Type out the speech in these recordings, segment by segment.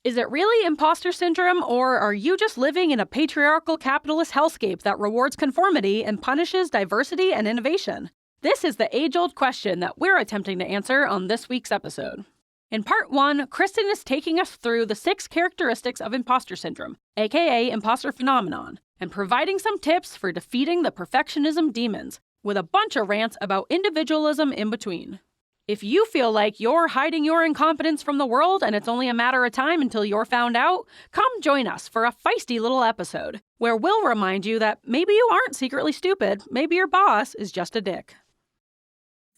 Is it really imposter syndrome, or are you just living in a patriarchal capitalist hellscape that rewards conformity and punishes diversity and innovation? This is the age-old question that we're attempting to answer on this week's episode. In part 1, Kristin is taking us through the 6 characteristics of imposter syndrome, aka imposter phenomenon, and providing some tips for defeating the perfectionism demons, with a bunch of rants about individualism in between. If you feel like you're hiding your incompetence from the world and it's only a matter of time until you're found out, come join us for a feisty little episode where we'll remind you that maybe you aren't secretly stupid, maybe your boss is just a dick.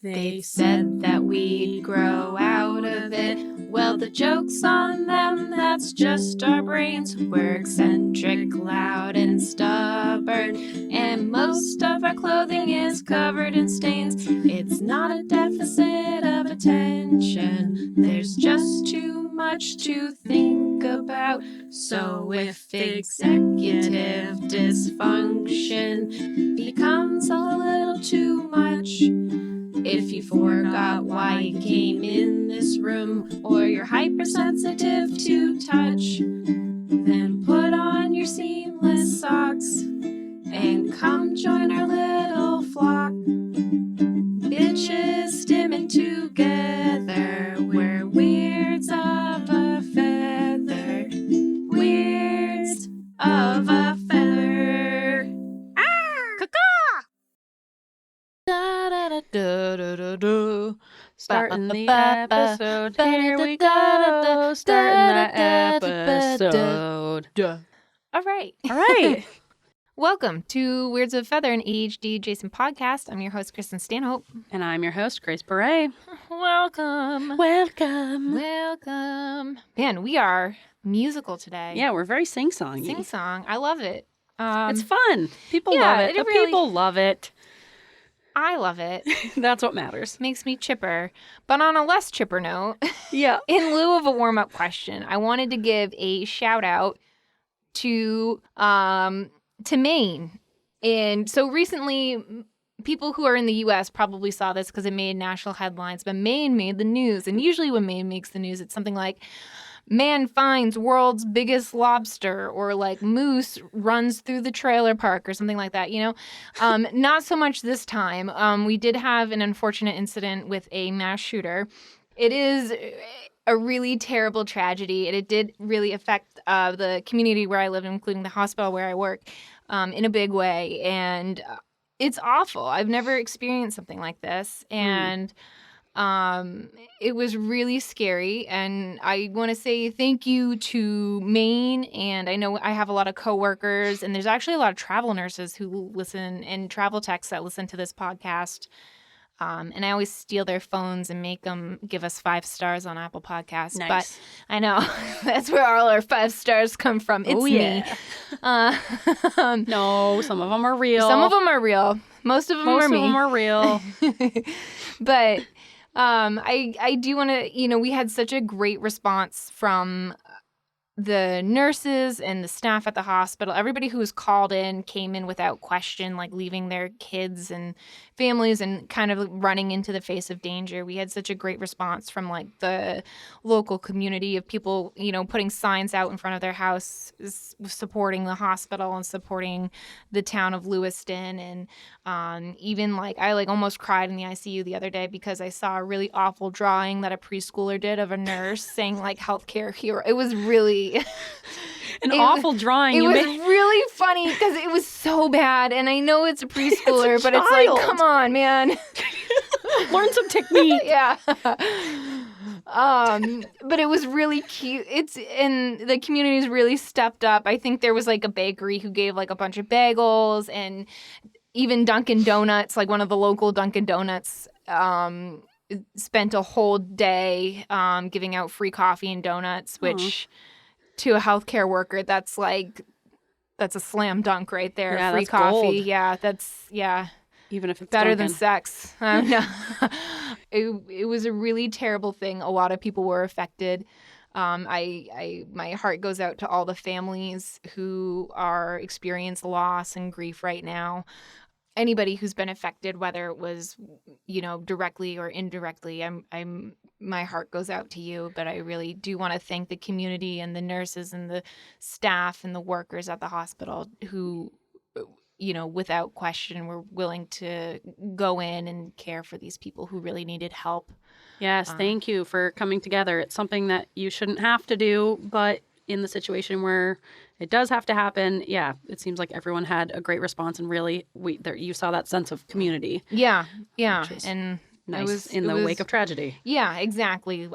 They said that we'd grow out of it. Well, the joke's on them, that's just our brains. We're eccentric, loud, and stubborn, and most of our clothing is covered in stains. It's not a deficit of attention, there's just too much to think about. So if executive dysfunction becomes a little too much, if you forgot why you came in this room, or you're hypersensitive to touch, then put on your seamless socks and come join our little flock. Bitches stimming together, we're weirds of a feather, weirds of a feather. Starting the episode, here we go, starting the episode. All right. Welcome to Weirds of a Feather, an AuDHD-Adjacent podcast. I'm your host, Kristin Stanhope. And I'm your host, Grace Beret. Welcome. Man, we are musical today. Yeah, we're very sing-songy. Sing-song. I love it. It's fun. People love it. People love it. I love it. That's what matters. Makes me chipper. But on a less chipper note, yeah. In lieu of a warm-up question, I wanted to give a shout-out to Maine. And so recently, people who are in the U.S. probably saw this because it made national headlines, but Maine made the news. And usually when Maine makes the news, it's something like, man finds world's biggest lobster, or like moose runs through the trailer park, or something like that, you know? Not so much this time. We did have an unfortunate incident with a mass shooter. It is a really terrible tragedy, and it did really affect the community where I live, including the hospital where I work, in a big way. And it's awful. I've never experienced something like this. And it was really scary, and I want to say thank you to Maine. And I know I have a lot of coworkers, and there's actually a lot of travel nurses who listen, and travel techs that listen to this podcast. And I always steal their phones and make them give us 5 stars on Apple Podcasts. Nice. But I know that's where all our 5 stars come from. It's me. No, some of them are real. Some of them are real. Most of them are me. Most of them are real. But I do want to, we had such a great response from the nurses and the staff at the hospital. Everybody who was called in came in without question, like leaving their kids and families and kind of running into the face of danger. We had such a great response from like the local community of people, putting signs out in front of their house supporting the hospital and supporting the town of Lewiston. And even like I almost cried in the ICU the other day because I saw a really awful drawing that a preschooler did of a nurse saying like healthcare hero. It was really awful drawing. It was really funny because it was so bad, and I know it's a preschooler, but it's like, come on, man, learn some technique. Yeah. But it was really cute. And the community's really stepped up. I think there was like a bakery who gave like a bunch of bagels, and even Dunkin' Donuts, like one of the local Dunkin' Donuts, spent a whole day giving out free coffee and donuts, which to a healthcare worker, that's a slam dunk right there. Yeah, free that's coffee. gold. Yeah, even if it's better Dunkin'. than sex. No. It was a really terrible thing. A lot of people were affected. My heart goes out to all the families who are experiencing loss and grief right now. anybody who's been affected, whether it was, directly or indirectly. My heart goes out to you, but I really do want to thank the community and the nurses and the staff and the workers at the hospital who, without question, were willing to go in and care for these people who really needed help. Yes, thank you for coming together. It's something that you shouldn't have to do, but in the situation where it does have to happen, yeah, it seems like everyone had a great response, and really, you saw that sense of community. Yeah, and nice it was in the wake of tragedy. Yeah, exactly.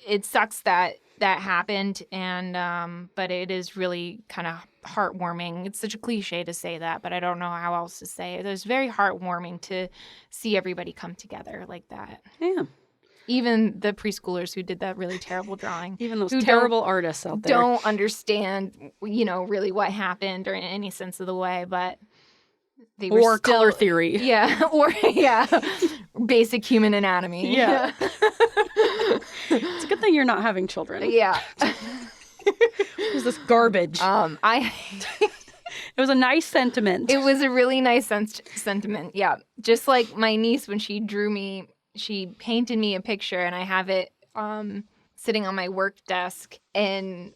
It sucks that happened, and but it is really kind of heartwarming. It's such a cliche to say that, but I don't know how else to say it. It's very heartwarming to see everybody come together like that. Yeah. Even the preschoolers who did that really terrible drawing. Even those terrible artists out there. Don't understand, really what happened or in any sense of the way, but they were or color theory. Yeah, basic human anatomy. Yeah. It's a good thing you're not having children. Yeah. It was this garbage. It was a nice sentiment. It was a really nice sentiment, yeah. Just like my niece, when she drew me, she painted me a picture, and I have it sitting on my work desk, and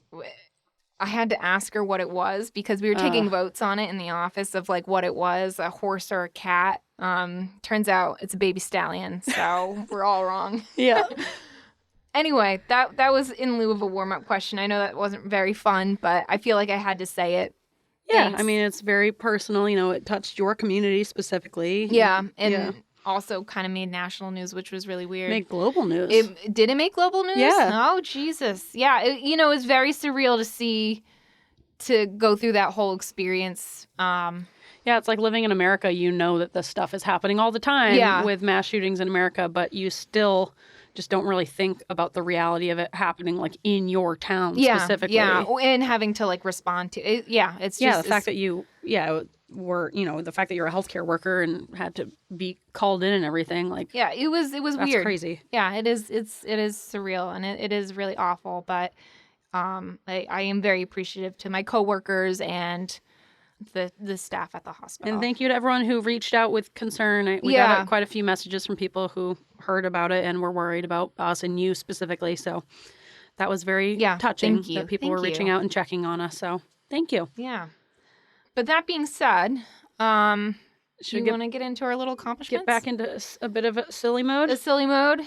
I had to ask her what it was because we were taking votes on it in the office of like what it was, a horse or a cat. Turns out it's a baby stallion, so we're all wrong. Yeah. Anyway, that was in lieu of a warm-up question. I know that wasn't very fun, but I feel like I had to say it. Yeah, Thanks. I mean, it's very personal. It touched your community specifically. Yeah, and also kind of made national news, which was really weird. Made global news. Did it make global news? Yeah. Oh, Jesus. Yeah, it was very surreal to go through that whole experience. Yeah, it's like living in America. That this stuff is happening all the time with mass shootings in America, but you still just don't really think about the reality of it happening like in your town specifically. Yeah, and having to like respond to it. Yeah, it's just the fact that you were the fact that you're a healthcare worker and had to be called in and everything, like it was that's weird. Crazy. Yeah, it is surreal, and it is really awful, but I am very appreciative to my coworkers and the staff at the hospital. And thank you to everyone who reached out with concern. We got quite a few messages from people who heard about it and were worried about us and you specifically. So that was very touching that people were reaching out and checking on us. So thank you. Yeah. But that being said, should we want to get into our little accomplishments? Get back into a bit of a silly mode? A silly mode?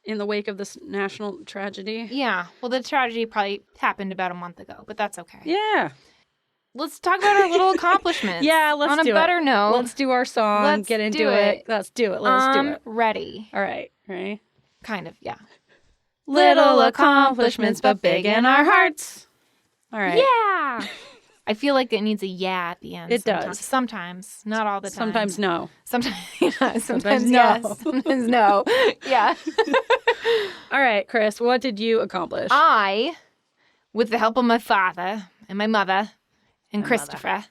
In the wake of this national tragedy? Yeah. Well, the tragedy probably happened about a month ago, but that's okay. Yeah. Let's talk about our little accomplishments. Yeah, let's do it. On a better note. Let's do our song. Let's get into it. Let's do it. Let's do it. Ready. All right. Ready? Kind of, yeah. Little accomplishments, but big in our hearts. All right. Yeah. I feel like it needs a yeah at the end. It does. Sometimes. Not all the time. Sometimes no. Sometimes no. yes. Sometimes no. Yeah. All right, Chris, what did you accomplish? I, with the help of my father and my mother and Christopher,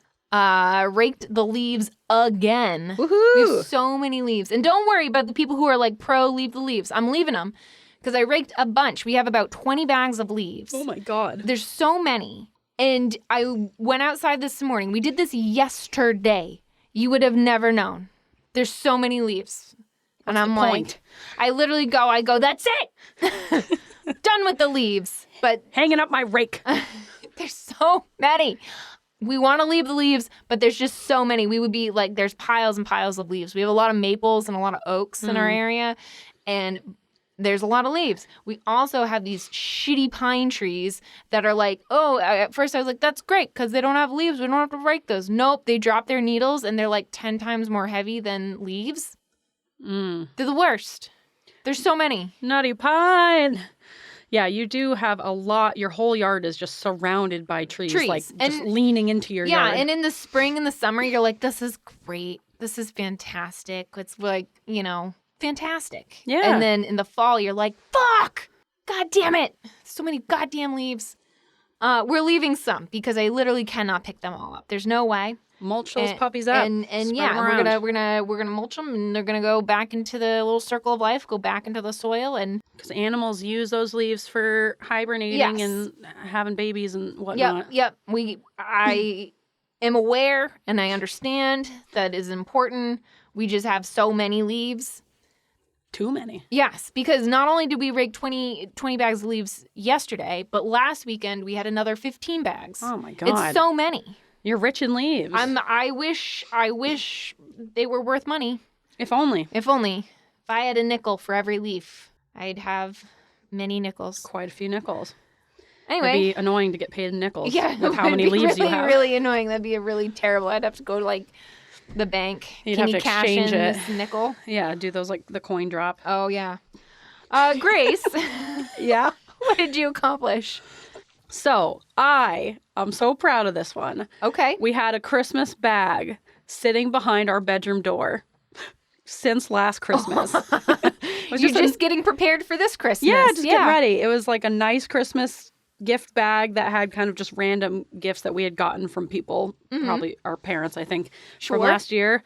raked the leaves again. Woohoo! We have so many leaves. And don't worry about the people who are like pro leave the leaves. I'm leaving them because I raked a bunch. We have about 20 bags of leaves. Oh my God. There's so many. And I went outside this morning. We did this yesterday. You would have never known. There's so many leaves. And I'm like, I literally go, that's it. Done with the leaves. But hanging up my rake. There's so many. We want to leave the leaves, but there's just so many. We would be like, there's piles and piles of leaves. We have a lot of maples and a lot of oaks in our area. And there's a lot of leaves. We also have these shitty pine trees that are like, at first I was like, that's great because they don't have leaves. We don't have to rake those. Nope. They drop their needles and they're like 10 times more heavy than leaves. They're the worst. There's so many. Nutty pine. Yeah, you do have a lot. Your whole yard is just surrounded by trees. Like just leaning into your yard. Yeah, and in the spring and the summer, you're like, this is great. This is fantastic. It's like, fantastic. Yeah. And then in the fall, you're like, fuck! God damn it! So many goddamn leaves. We're leaving some because I literally cannot pick them all up. There's no way. Mulch those puppies up. And we're gonna mulch them, and they're gonna go back into the little circle of life, go back into the soil, and because animals use those leaves for hibernating and having babies and whatnot. Yep. am aware and I understand that is important. We just have so many leaves. Too many. Yes, because not only did we rake 20 bags of leaves yesterday, but last weekend we had another 15 bags. Oh my God. It's so many. You're rich in leaves. I wish they were worth money. If only. If only. If I had a nickel for every leaf, I'd have many nickels. Quite a few nickels. Anyway. It'd be annoying to get paid in nickels. Yeah. With how many leaves you have. Really annoying. That'd be a really terrible. I'd have to go to like the bank. You'd Can have you to cash exchange in it. this nickel? Yeah, do those like the coin drop. Oh, yeah. Grace. Yeah. What did you accomplish? So I'm so proud of this one. Okay. We had a Christmas bag sitting behind our bedroom door since last Christmas. You're just getting prepared for this Christmas. Yeah, just get ready. It was like a nice Christmas gift bag that had kind of just random gifts that we had gotten from people, probably our parents, I think, from last year.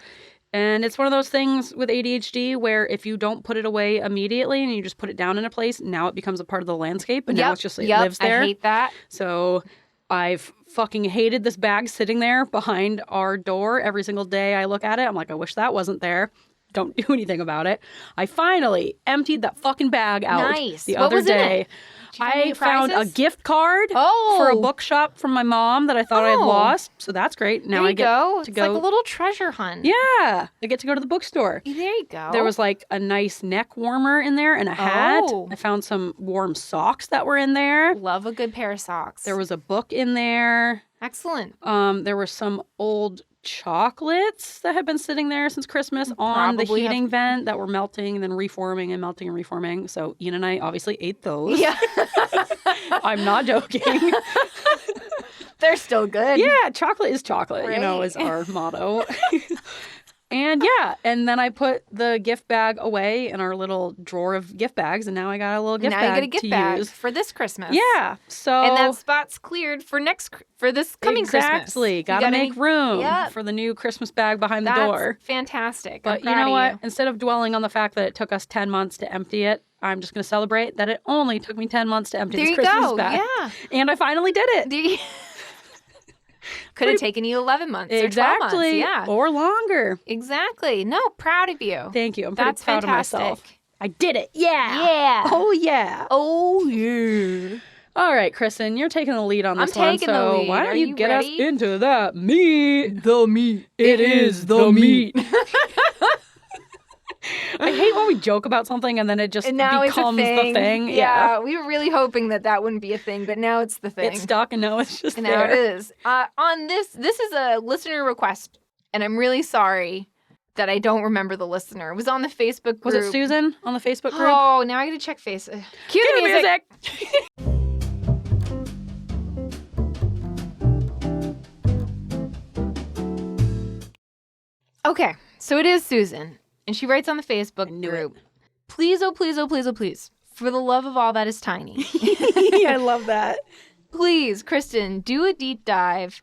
And it's one of those things with ADHD where if you don't put it away immediately and you just put it down in a place, now it becomes a part of the landscape and now it's just, it lives there. I hate that. So I've fucking hated this bag sitting there behind our door every single day I look at it. I'm like, I wish that wasn't there. Don't do anything about it. I finally emptied that fucking bag out the other day. I found a gift card for a bookshop from my mom that I thought I had lost. So that's great. Now I get to go. It's like a little treasure hunt. Yeah. I get to go to the bookstore. There you go. There was like a nice neck warmer in there and a hat. I found some warm socks that were in there. Love a good pair of socks. There was a book in there. Excellent. There were some old chocolates that had been sitting there since Christmas on the heating vent that were melting and then reforming and melting and reforming. So Ian and I obviously ate those. Yeah. I'm not joking. They're still good. Yeah, chocolate is chocolate, right. Is our motto. And then I put the gift bag away in our little drawer of gift bags, and now I got a little gift bag Now you get a gift bag use for this Christmas. Yeah, so and that spot's cleared for this coming Christmas. Exactly, gotta make room for the new Christmas bag behind the door. That's fantastic. But you know what? Instead of dwelling on the fact that it took us 10 months to empty it, I'm just going to celebrate that it only took me 10 months to empty this Christmas bag. Yeah, and I finally did it. Could have taken you 11 months or 12 months. Yeah. Or longer. Exactly. No, proud of you. Thank you. I'm pretty proud of myself. I did it. Yeah. Yeah. Oh, yeah. Oh, yeah. All right, Kristin, you're taking the lead on this one. I'm taking the lead. Why don't you get ready? us into that meat? The meat. It is the meat. I hate when we joke about something and then it just becomes the thing. Yeah, we were really hoping that wouldn't be a thing, but now it's the thing. It's stuck and now it's just and there. Now it is. On this is a listener request, and I'm really sorry that I don't remember the listener. It was on the Facebook group. Was it Susan on the Facebook group? Oh, now I gotta check Facebook. Cue the music. Okay, so it is Susan. And she writes on the Facebook group, please, oh, please, oh, please, oh, please, for the love of all that is tiny. I love that. Please, Kristin, do a deep dive,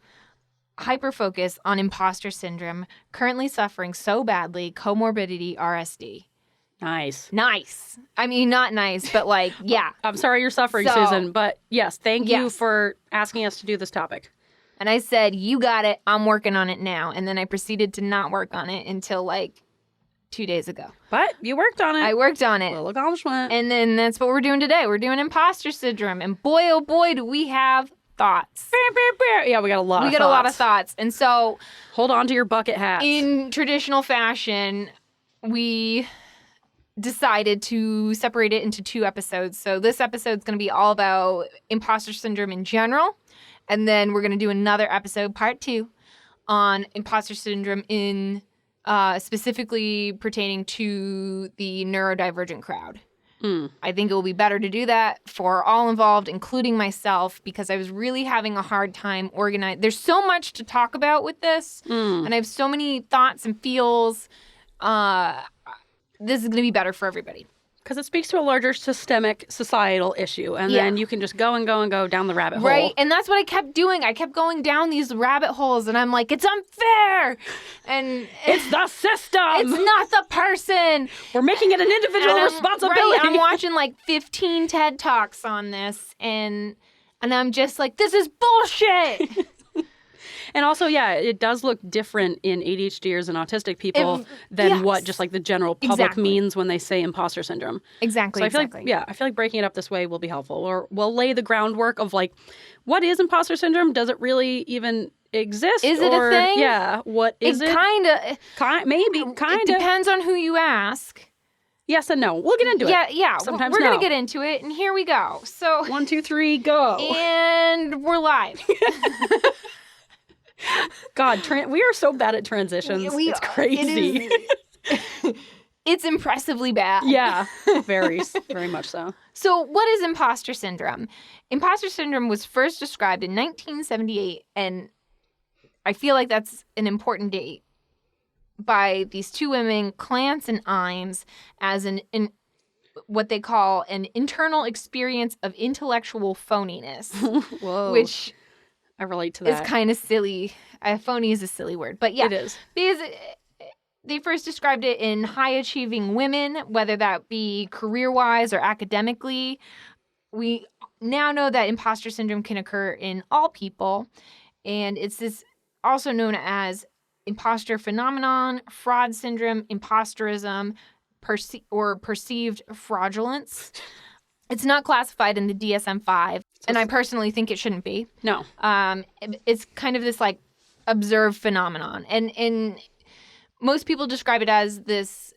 hyper-focus on imposter syndrome, currently suffering so badly, comorbidity, RSD. Nice. I mean, not nice, but like, yeah. I'm sorry you're suffering, Susan, but yes, thank you for asking us to do this topic. And I said, you got it. I'm working on it now. And then I proceeded to not work on it until like 2 days ago. But you worked on it. I worked on it. Little accomplishment. And then that's what we're doing today. We're doing imposter syndrome. And boy, oh boy, do we have thoughts. Yeah, we got a lot of thoughts. We got a lot of thoughts. And so... hold on to your bucket hats. In traditional fashion, we decided to separate it into 2 episodes. So this episode's going to be all about imposter syndrome in general. And then we're going to do another episode, part 2, on imposter syndrome in... specifically pertaining to the neurodivergent crowd. I think it will be better to do that for all involved, including myself, because I was really having a hard time organizing. There's so much to talk about with this, and I have so many thoughts and feels. This is going to be better for everybody. Because it speaks to a larger systemic societal issue, and then you can just go and go and go down the rabbit hole. Right, and that's what I kept doing. I kept going down these rabbit holes, and I'm like, it's unfair! And it's the system! It's not the person! We're making it an individual responsibility! Right, I'm watching like 15 TED Talks on this, and I'm just like, this is bullshit! And also, it does look different in ADHDers and autistic people than what just like the general public means when they say imposter syndrome. Exactly. So I feel like breaking it up this way will be helpful, or we'll lay the groundwork of like, what is imposter syndrome? Does it really even exist? Is it a thing? Yeah. What is it? Maybe. It depends on who you ask. Yes and no. We'll get into it. Yeah. Sometimes we're going to get into it, and here we go. So 1, 2, 3, go. And we're live. God, we are so bad at transitions. It's crazy. It's impressively bad. Yeah, very much so. So what is imposter syndrome? Imposter syndrome was first described in 1978, and I feel like that's an important date, by these two women, Clance and Imes, as what they call an internal experience of intellectual phoniness. Whoa. Which I relate to that. It's kind of silly. Phony is a silly word, but yeah. It is. Because they first described it in high-achieving women, whether that be career-wise or academically. We now know that imposter syndrome can occur in all people, and it's this also known as imposter phenomenon, fraud syndrome, imposterism, or perceived fraudulence. It's not classified in the DSM-5, and I personally think it shouldn't be. No. It's kind of this like observed phenomenon, and most people describe it as this: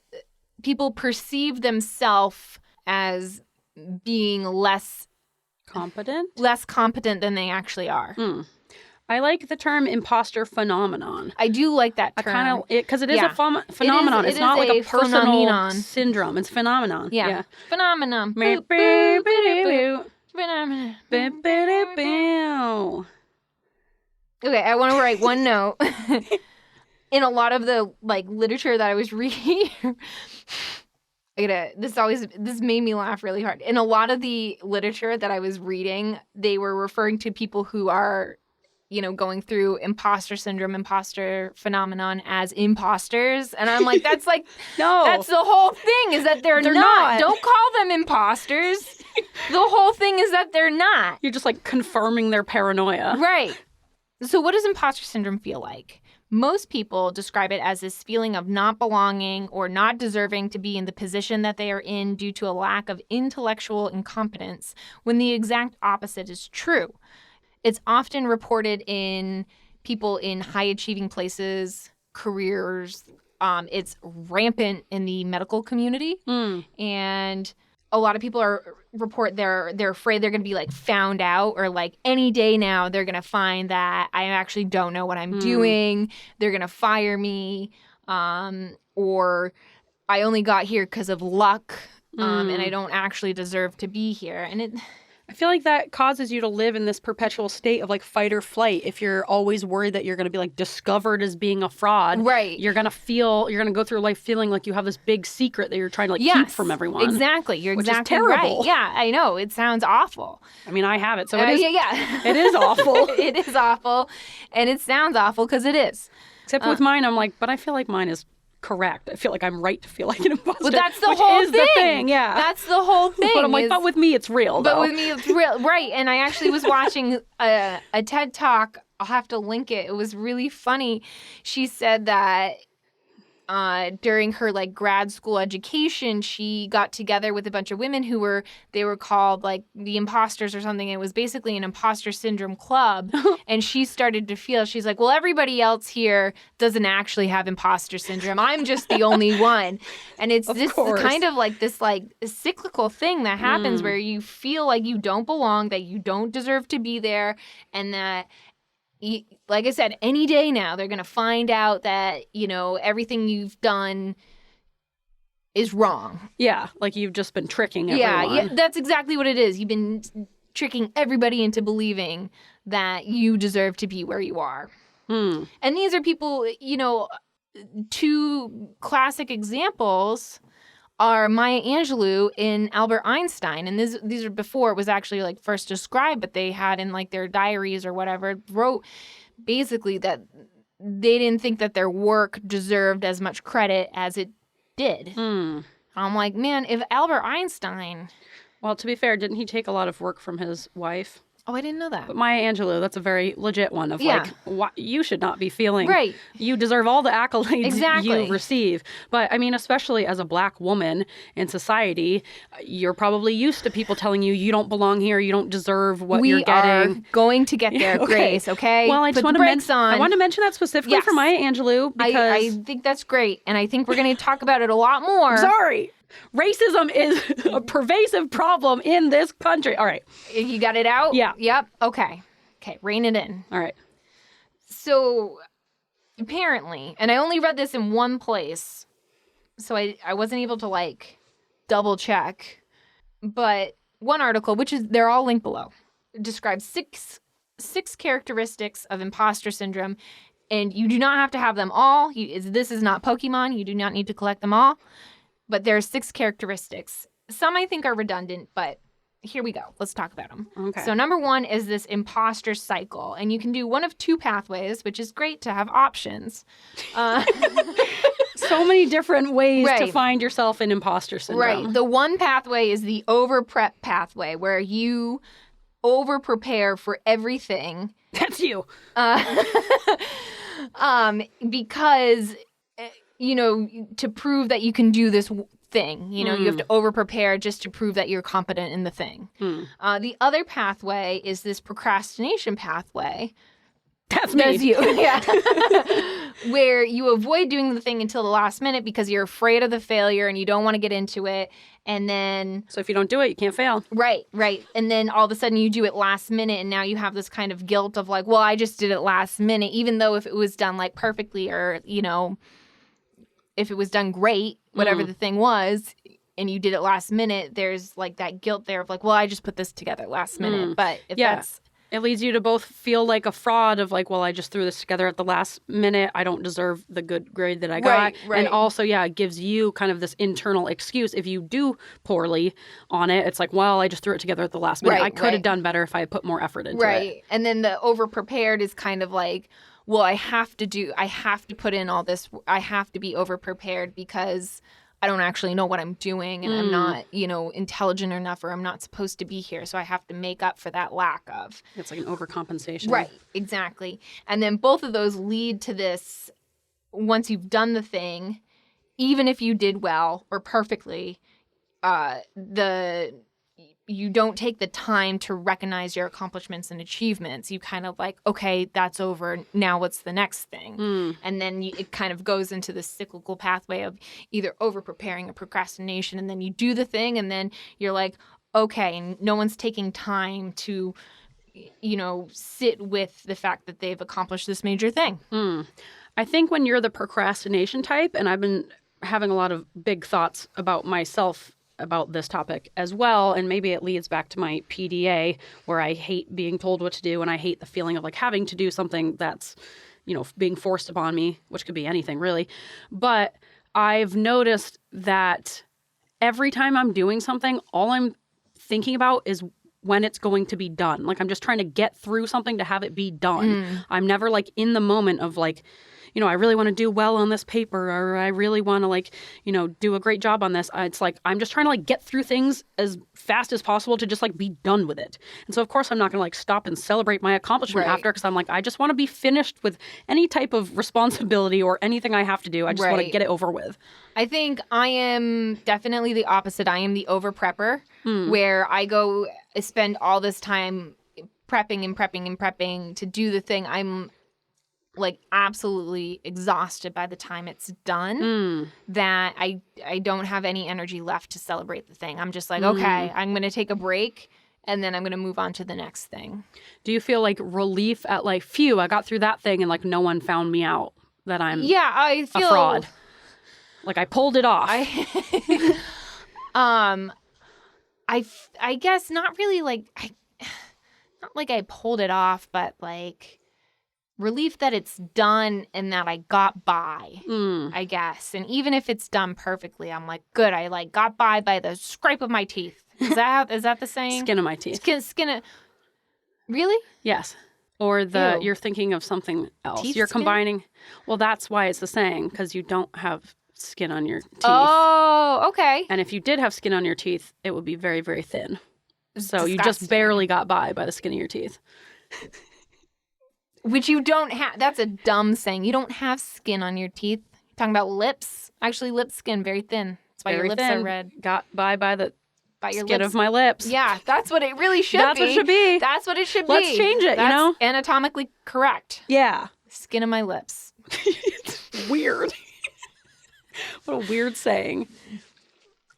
people perceive themselves as being less competent than they actually are. I like the term imposter phenomenon. I do like that term. I kind of, because it is a phenomenon. It's not like a personal phenomenon. Syndrome. It's phenomenon. Yeah. Phenomenon. Boop, boop, boop, boop. Phenomenon. Okay, I want to write one note. In a lot of the like literature that I was reading, this made me laugh really hard. In a lot of the literature that I was reading, they were referring to people who are, going through imposter syndrome, imposter phenomenon as imposters. And I'm like, that's like, no, that's the whole thing, is that they're not. Don't call them imposters. The whole thing is that they're not. You're just like confirming their paranoia. Right. So what does imposter syndrome feel like? Most people describe it as this feeling of not belonging or not deserving to be in the position that they are in due to a lack of intellectual incompetence, when the exact opposite is true. It's often reported in people in high-achieving places, careers. It's rampant in the medical community. And a lot of people report they're afraid they're going to be like found out, or like any day now they're going to find that I actually don't know what I'm doing. They're going to fire me, or I only got here because of luck, and I don't actually deserve to be here. And I feel like that causes you to live in this perpetual state of like fight or flight. If you're always worried that you're going to be like discovered as being a fraud, right? You're going to go through life feeling like you have this big secret that you're trying to like keep from everyone. Exactly. You're which exactly is terrible. Right. Yeah, I know. It sounds awful. I mean, I have it, so it is. Yeah. It is awful. It is awful, and it sounds awful because it is. Except with mine, I'm like, but I feel like mine is correct. I feel like I'm right to feel like an imposter. Well, that's the whole thing. The thing. Yeah, that's the whole thing. But I'm like, but with me, it's real. But with me, it's real, right? And I actually was watching a TED Talk. I'll have to link it. It was really funny. She said that during her like grad school education, she got together with a bunch of women who were called like the imposters or something. It was basically an imposter syndrome club. And she started to feel, she's like, well, everybody else here doesn't actually have imposter syndrome. I'm just the only one. And it's this kind of like this like cyclical thing that happens where you feel like you don't belong, that you don't deserve to be there, and that, like I said, any day now they're going to find out that, everything you've done is wrong. Yeah, like you've just been tricking everyone. Yeah, that's exactly what it is. You've been tricking everybody into believing that you deserve to be where you are. And these are people, two classic examples are Maya Angelou and Albert Einstein. And these are before it was actually like first described, but they had in like their diaries or whatever, wrote basically that they didn't think that their work deserved as much credit as it did. I'm like, man, if Albert Einstein... Well, to be fair, didn't he take a lot of work from his wife? Oh, I didn't know that. But Maya Angelou, that's a very legit one of Yeah. you should not be feeling. Right. You deserve all the accolades Exactly. you receive. But I mean, especially as a Black woman in society, you're probably used to people telling you, you don't belong here, you don't deserve what you're getting. We are going to get there, Grace, okay? Well, I just want to mention that specifically for Maya Angelou because I think that's great. And I think we're going to talk about it a lot more. Sorry. Racism is a pervasive problem in this country. All right. You got it out? Yeah. Yep. Okay, rein it in. All right. So apparently, and I only read this in one place, so I wasn't able to like double check, but one article, which is they're all linked below, describes six characteristics of imposter syndrome, and you do not have to have them all. This is not Pokemon. You do not need to collect them all. But there are 6 characteristics. Some I think are redundant, but here we go. Let's talk about them. Okay. So number 1 is this imposter cycle. And you can do one of 2 pathways, which is great to have options. So many different ways to Right. find yourself in imposter syndrome. Right. The one pathway is the over-prep pathway, where you over-prepare for everything. That's you. Because, to prove that you can do this thing, you have to over-prepare just to prove that you're competent in the thing. The other pathway is this procrastination pathway. That's me. That's you, yeah. Where you avoid doing the thing until the last minute because you're afraid of the failure and you don't want to get into it. And then... So if you don't do it, you can't fail. Right. And then all of a sudden you do it last minute and now you have this kind of guilt of like, well, I just did it last minute, even though if it was done like perfectly or, if it was done great, whatever the thing was, and you did it last minute, there's like that guilt there of like, well, I just put this together last minute. But if that's... It leads you to both feel like a fraud of like, well, I just threw this together at the last minute. I don't deserve the good grade that I got. Right. And also, it gives you kind of this internal excuse. If you do poorly on it, it's like, well, I just threw it together at the last minute. I could have done better if I had put more effort into it. Right. And then the over-prepared is kind of like, well, I have to put in all this. I have to be over-prepared because I don't actually know what I'm doing and I'm not, intelligent enough or I'm not supposed to be here. So I have to make up for that lack of. It's like an overcompensation. Right, exactly. And then both of those lead to this, once you've done the thing, even if you did well or perfectly, you don't take the time to recognize your accomplishments and achievements. You kind of like, okay, that's over. Now what's the next thing? And then it kind of goes into this cyclical pathway of either over-preparing or procrastination. And then you do the thing and then you're like, okay, and no one's taking time to, sit with the fact that they've accomplished this major thing. I think when you're the procrastination type, and I've been having a lot of big thoughts about myself about this topic as well, and maybe it leads back to my PDA where I hate being told what to do and I hate the feeling of like having to do something that's, being forced upon me, which could be anything really. But I've noticed that every time I'm doing something, all I'm thinking about is when it's going to be done. Like I'm just trying to get through something to have it be done. I'm never like in the moment of like, I really want to do well on this paper or I really want to do a great job on this. It's like I'm just trying to get through things as fast as possible to just be done with it. And so of course I'm not going to stop and celebrate my accomplishment after because I'm like, I just want to be finished with any type of responsibility or anything I have to do. I just want to get it over with. I think I am definitely the opposite. I am the over-prepper where I spend all this time prepping to do the thing. I'm absolutely exhausted by the time it's done that I don't have any energy left to celebrate the thing. I'm just like, okay, I'm going to take a break and then I'm going to move on to the next thing. Do you feel relief at phew, I got through that thing and no one found me out that I'm I feel a fraud? I pulled it off. I guess not really not I pulled it off, but relief that it's done and that I got by, I guess. And even if it's done perfectly, I'm like, good, I got by the scrape of my teeth. Is that the saying? Skin of my teeth. Skin of... Really? Yes. Or you're thinking of something else. Teeth you're skin? combining. Well, that's why it's the saying, because you don't have skin on your teeth. Oh, okay. And if you did have skin on your teeth, it would be very, very thin. So you just barely got by the skin of your teeth. Which you don't have. That's a dumb saying. You don't have skin on your teeth. You're talking about lips. Actually, lip skin, very thin. That's why your lips are red. Got by the your skin lips. of my lips. Yeah, that's what it really should be. That's what it should be. That's what it should be. Let's change it, That's anatomically correct. Yeah. Skin of my lips. It's weird. What a weird saying.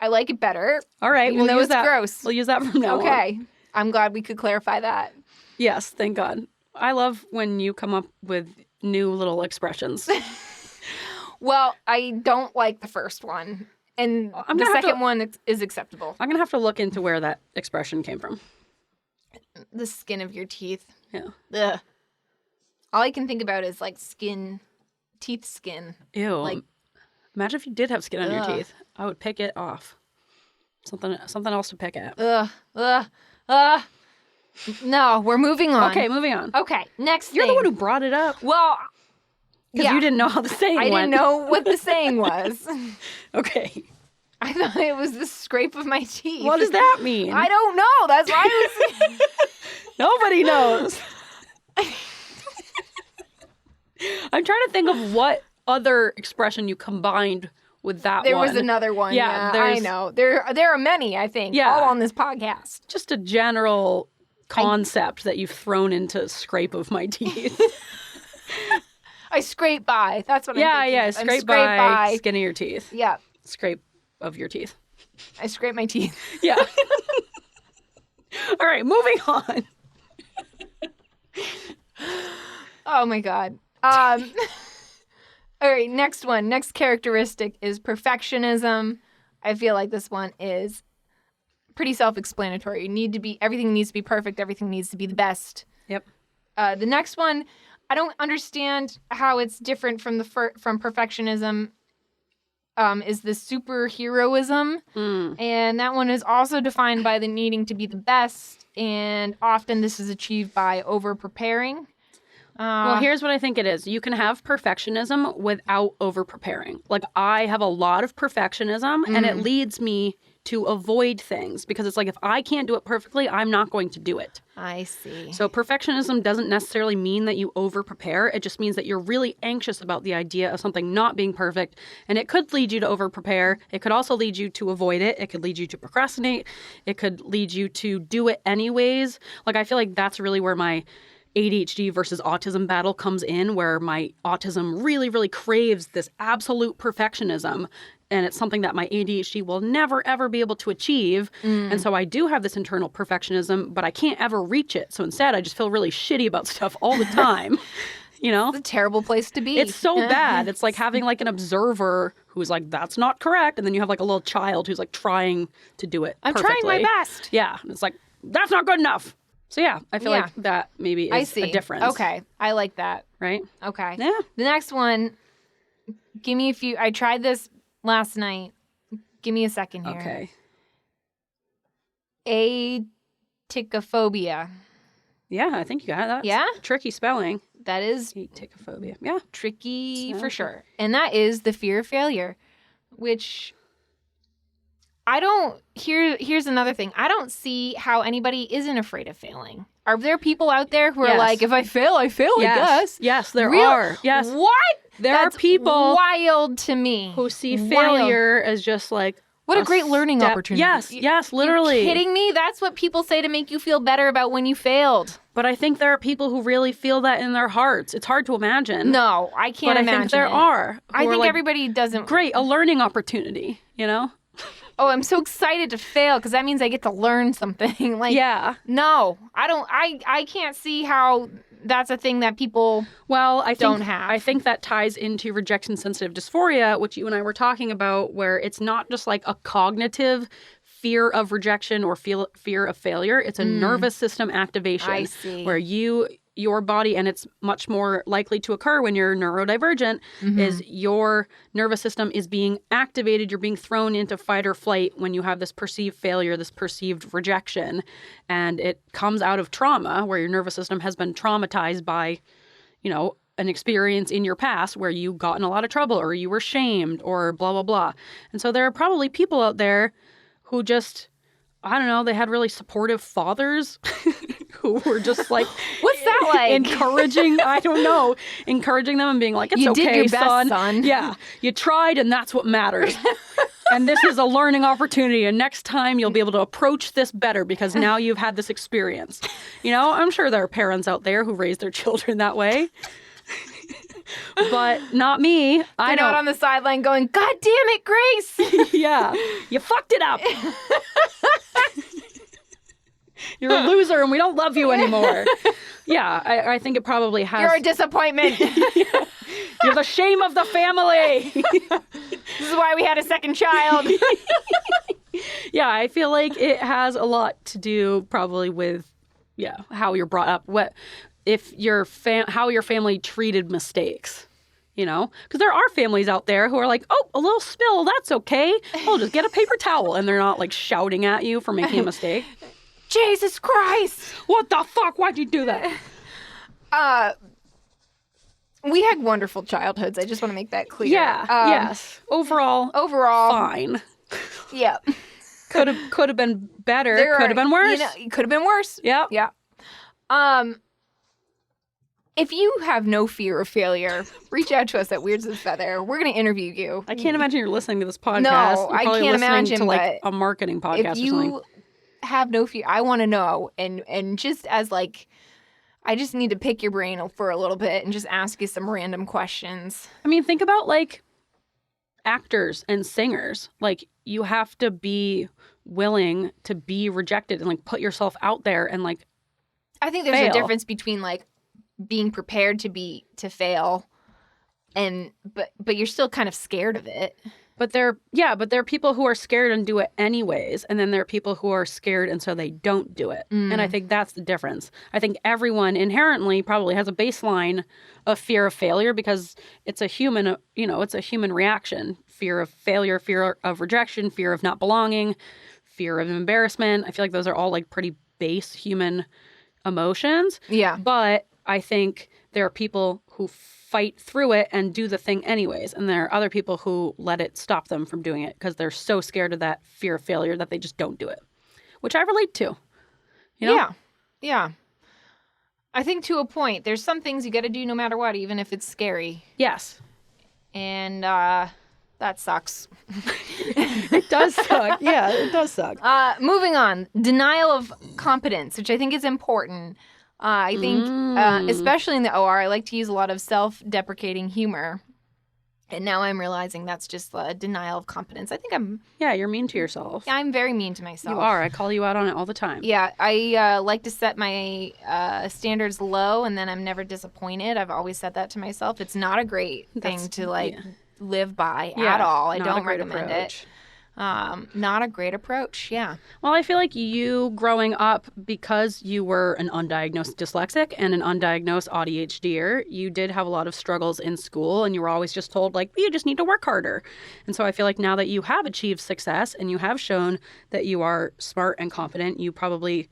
I like it better. All right. Even though it's gross. We'll use that from now on. Okay. I'm glad we could clarify that. Yes, thank God. I love when you come up with new little expressions. Well, I don't like the first one. And the second one is acceptable. I'm going to have to look into where that expression came from. The skin of your teeth. Yeah. Ugh. All I can think about is like skin, teeth skin. Ew. Like, imagine if you did have skin on your teeth. I would pick it off. Something else to pick at. No, we're moving on. Okay, moving on. Okay, next You're thing. the one who brought it up. Well, Because you didn't know how the saying went. I didn't know what the saying was. Okay. I thought it was the scrape of my teeth. What does that mean? I don't know. That's why I was... Nobody knows. I'm trying to think of what other expression you combined with that There one. was another one. Yeah, I know. There are many, I think, all on this podcast. Just a general concept that you've thrown into scrape of my teeth. I scrape by. That's what I'm thinking. Yeah, scrape by skin of your teeth. Yeah. Scrape of your teeth. I scrape my teeth. Yeah. All right, moving on. Oh my God. All right, next one. Next characteristic is perfectionism. I feel like this one is pretty self-explanatory. Everything needs to be perfect. Everything needs to be the best. Yep. The next one, I don't understand how it's different from from perfectionism. Is the superheroism. And that one is also defined by the needing to be the best. And often this is achieved by over-preparing. Well, here's what I think it is. You can have perfectionism without over-preparing. Like, I have a lot of perfectionism, and it leads me to avoid things. Because it's like, if I can't do it perfectly, I'm not going to do it. I see. So perfectionism doesn't necessarily mean that you over-prepare. It just means that you're really anxious about the idea of something not being perfect. And it could lead you to over-prepare. It could also lead you to avoid it. It could lead you to procrastinate. It could lead you to do it anyways. Like, I feel like that's really where my ADHD versus autism battle comes in, where my autism really, really craves this absolute perfectionism. And it's something that my ADHD will never, ever be able to achieve. And so I do have this internal perfectionism, but I can't ever reach it. So instead, I just feel really shitty about stuff all the time. You know? It's a terrible place to be. It's so bad. It's like having like an observer who's like, that's not correct. And then you have like a little child who's like trying to do it perfectly. I'm trying my best. Yeah. And it's like, that's not good enough. So yeah, I feel like that maybe is a difference. Okay. I like that. Right? Okay. Yeah. The next one, give me a few. I tried this last night. Give me a second here. Okay. Atychophobia. Yeah, I think you got that. Yeah? Tricky spelling. That is Atychophobia. Yeah. tricky for sure. And that is the fear of failure, which I don't... Here's another thing. I don't see how anybody isn't afraid of failing. Are there people out there who are like, if I fail, I fail, I guess? Yes, there are. Yes. What? That's are people wild to me. who see failure as just like... What a great learning opportunity. Yes, literally. You're kidding me? That's what people say to make you feel better about when you failed. But I think there are people who really feel that in their hearts. It's hard to imagine. No, I can't imagine. But I think there are. I think everybody doesn't. Great, a learning opportunity, you know? Oh, I'm so excited to fail because that means I get to learn something. Like, yeah. No, I don't. I can't see how that's a thing that people don't have. I think that ties into rejection-sensitive dysphoria, which you and I were talking about, where it's not just like a cognitive fear of rejection or fear of failure. It's a nervous system activation. I see. Where your body, and it's much more likely to occur when you're neurodivergent, is your nervous system is being activated. You're being thrown into fight or flight when you have this perceived failure, this perceived rejection. And it comes out of trauma, where your nervous system has been traumatized by, you know, an experience in your past where you got in a lot of trouble or you were shamed or blah, blah, blah. And so there are probably people out there who just I don't know, they had really supportive fathers who were just like, what's that like? encouraging them and being like, it's you okay, did your best, son. Yeah, you tried and that's what matters. And this is a learning opportunity. And next time you'll be able to approach this better because now you've had this experience. You know, I'm sure there are parents out there who raise their children that way. But not me. They're not on the sideline going, God damn it, Grace. Yeah, you fucked it up. You're a loser and we don't love you anymore. Yeah, I think it probably has. You're a disappointment. Yeah. You're the shame of the family. This is why we had a second child. Yeah, I feel like it has a lot to do probably with, how you're brought up. How your family treated mistakes. You know, because there are families out there who are like, oh, a little spill, that's okay. I'll just get a paper towel. And they're not like shouting at you for making a mistake. Jesus Christ. What the fuck? Why'd you do that? We had wonderful childhoods. I just want to make that clear. Yeah. Yes. Overall, fine. Yeah. Could have been better. Could have been worse. Could have been worse. Yeah. Yeah. If you have no fear of failure, reach out to us at Weirds with Feather. We're going to interview you. I can't imagine you're listening to this podcast. No, you're I can't imagine. To like a marketing podcast or something. If you have no fear, I want to know. And just as like, I just need to pick your brain for a little bit and just ask you some random questions. I mean, think about like actors and singers. Like you have to be willing to be rejected and like put yourself out there and like I think there's a difference between like being prepared to fail but you're still kind of scared of it. But there are people who are scared and do it anyways, and then there are people who are scared and so they don't do it. And I think that's the difference. I think everyone inherently probably has a baseline of fear of failure because it's a human, it's a human reaction. Fear of failure, fear of rejection, fear of not belonging, fear of embarrassment. I feel like those are all like pretty base human emotions. Yeah. But I think there are people who fight through it and do the thing anyways. And there are other people who let it stop them from doing it because they're so scared of that fear of failure that they just don't do it, which I relate to. You know? Yeah. Yeah. I think to a point, there's some things you got to do no matter what, even if it's scary. Yes. And that sucks. It does suck. Yeah, it does suck. Moving on. Denial of competence, which I think is important. I think, especially in the OR, I like to use a lot of self-deprecating humor. And now I'm realizing that's just a denial of competence. I think Yeah, you're mean to yourself. I'm very mean to myself. You are. I call you out on it all the time. Yeah, I like to set my standards low, and then I'm never disappointed. I've always said that to myself. It's not a great thing to live by at all. I don't recommend it. Not a great approach, yeah. Well, I feel like you growing up, because you were an undiagnosed dyslexic and an undiagnosed AuDHDer, you did have a lot of struggles in school and you were always just told, like, you just need to work harder. And so I feel like now that you have achieved success and you have shown that you are smart and competent, you probably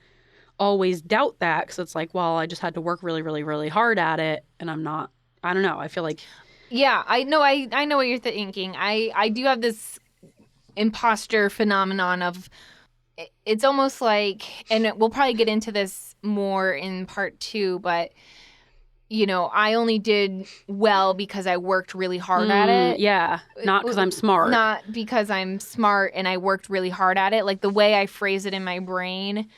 always doubt that because it's like, well, I just had to work really, really, really hard at it and I'm not, I don't know, I feel like... Yeah, I know what you're thinking. I do have this imposter phenomenon of it's almost like, and we'll probably get into this more in part 2, but I only did well because I worked really hard at it. Yeah, not because I'm smart. Not because I'm smart and I worked really hard at it. Like the way I phrase it in my brain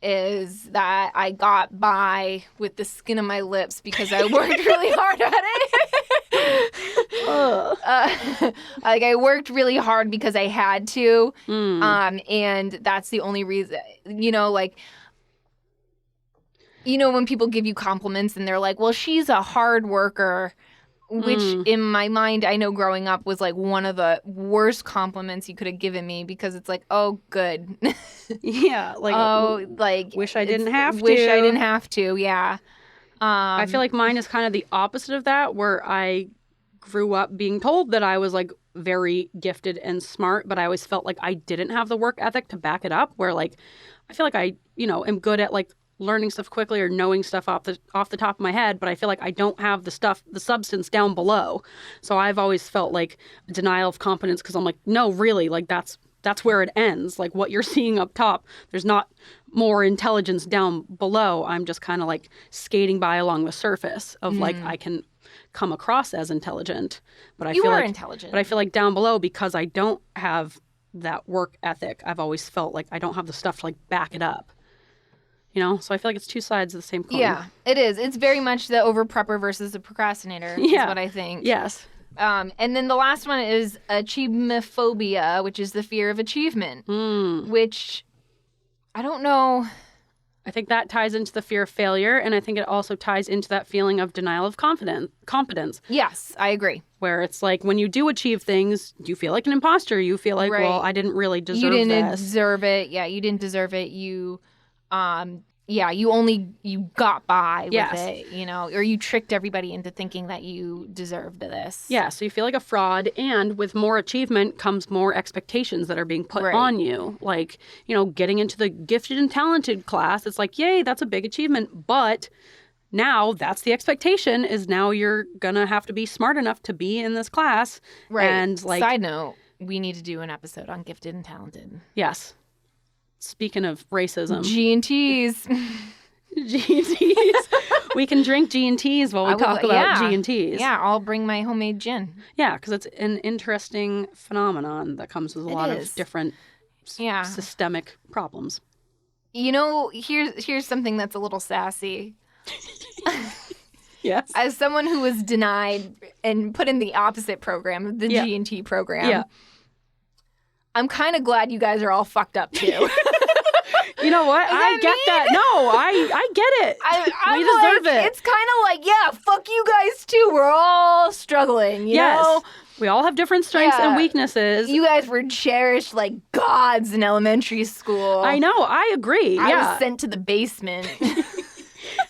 is that I got by with the skin of my lips because I worked really hard at it. Like I worked really hard because I had to, and that's the only reason. When people give you compliments and they're like, "Well, she's a hard worker," which in my mind, I know growing up was like one of the worst compliments you could have given me because it's like, "Oh, good." Yeah, wish I didn't have to. Wish I didn't have to. Yeah. I feel like mine is kind of the opposite of that, where I grew up being told that I was like very gifted and smart, but I always felt like I didn't have the work ethic to back it up, where like I feel like I, am good at like learning stuff quickly or knowing stuff off the top of my head, but I feel like I don't have the substance down below. So I've always felt like a denial of competence because I'm like, no, really, like that's that's where it ends. Like what you're seeing up top, there's not more intelligence down below. I'm just kind of like skating by along the surface of like I can come across as intelligent, but I feel like intelligent. But I feel like down below, because I don't have that work ethic, I've always felt like I don't have the stuff to like back it up. You know, so I feel like it's two sides of the same coin. Yeah, it is. It's very much the over-prepper versus the procrastinator is what I think. Yes. And then the last one is achievemophobia, which is the fear of achievement, which I don't know. I think that ties into the fear of failure, and I think it also ties into that feeling of denial of competence. Yes, I agree. Where it's like when you do achieve things, you feel like an imposter. You feel like, well, I didn't really deserve this. You didn't deserve it. Yeah, you didn't deserve it. You you got by with it, you know, or you tricked everybody into thinking that you deserved this. Yeah, so you feel like a fraud, and with more achievement comes more expectations that are being put on you. Like, you know, getting into the gifted and talented class, it's like, yay, that's a big achievement, but now that's the expectation is now you're going to have to be smart enough to be in this class. Right. And like, side note, we need to do an episode on gifted and talented. Yes. Speaking of racism. G&Ts. G&Ts. We can drink G&Ts while we talk about G&Ts. Yeah, I'll bring my homemade gin. Yeah, because it's an interesting phenomenon that comes with a lot of different systemic problems. You know, here's something that's a little sassy. Yes. As someone who was denied and put in the opposite program, the G&T program, I'm kind of glad you guys are all fucked up too. You know what? I get that. No, I get it. We deserve it. It's kind of like, yeah, fuck you guys too. We're all struggling, you know? We all have different strengths and weaknesses. You guys were cherished like gods in elementary school. I know. I agree. I was sent to the basement.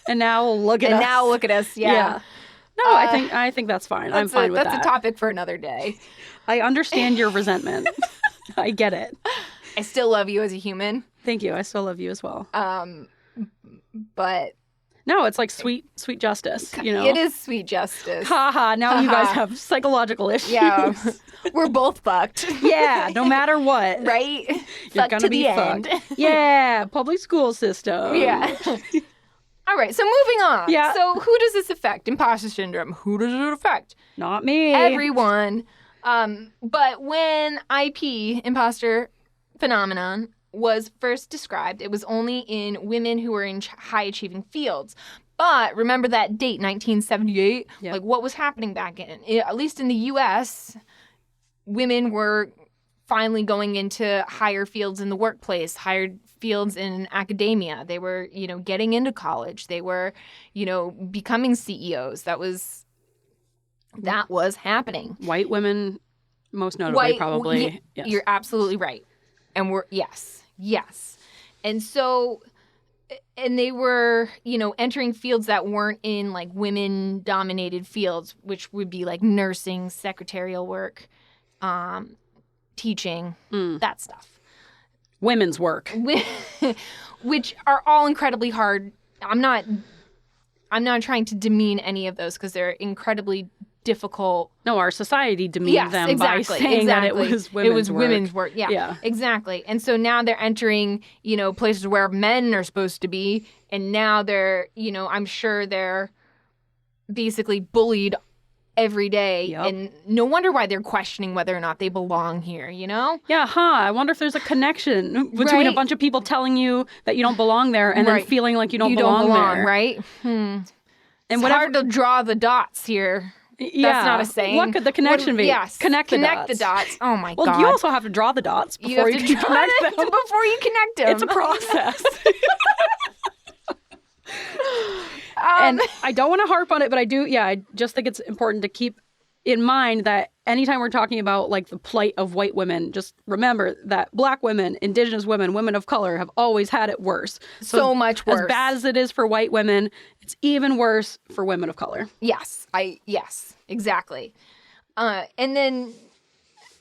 And now look at us. And now look at us. Yeah. No, I think that's fine. I'm fine with that. That's a topic for another day. I understand your resentment. I get it. I still love you as a human. Thank you. I still love you as well. But no, it's like sweet justice, you know. It is sweet justice. Ha. Now you guys have psychological issues. Yeah. We're both fucked. Yeah, no matter what. Right? You're going to be fucked. Yeah, public school system. Yeah. All right, so moving on. Yeah. So who does this affect? Imposter syndrome. Who does it affect? Not me. Everyone. But when imposter phenomenon, was first described, it was only in women who were in high-achieving fields. But remember that date, 1978? Yep. Like, what was happening back at least in the U.S., women were finally going into higher fields in the workplace, higher fields in academia. They were, you know, getting into college. They were, you know, becoming CEOs. That was happening. White women, most notably, probably. Yes. You're absolutely right. And yes. And so, and they were, you know, entering fields that weren't in like women-dominated fields, which would be like nursing, secretarial work, teaching, that stuff. Women's work. Which are all incredibly hard. I'm not trying to demean any of those because they're incredibly difficult. No, our society demeaned them by saying that it was women's work. Yeah, exactly. And so now they're entering, you know, places where men are supposed to be, and now they're, you know, I'm sure they're basically bullied every day. Yep. And no wonder why they're questioning whether or not they belong here, you know? Yeah, I wonder if there's a connection between a bunch of people telling you that you don't belong there and then feeling like you don't belong there. Right? And it's hard to draw the dots here. Yeah. That's not a saying. What could the connection be? Yes. Connect the dots. Oh, my God. Well, you also have to draw the dots before you can connect them. Before you connect them. It's a process. And I don't want to harp on it, but I do, I just think it's important to keep in mind that anytime we're talking about like the plight of white women, just remember that Black women, Indigenous women, women of color have always had it worse. So much worse. As bad as it is for white women, it's even worse for women of color. Yes, exactly. And then,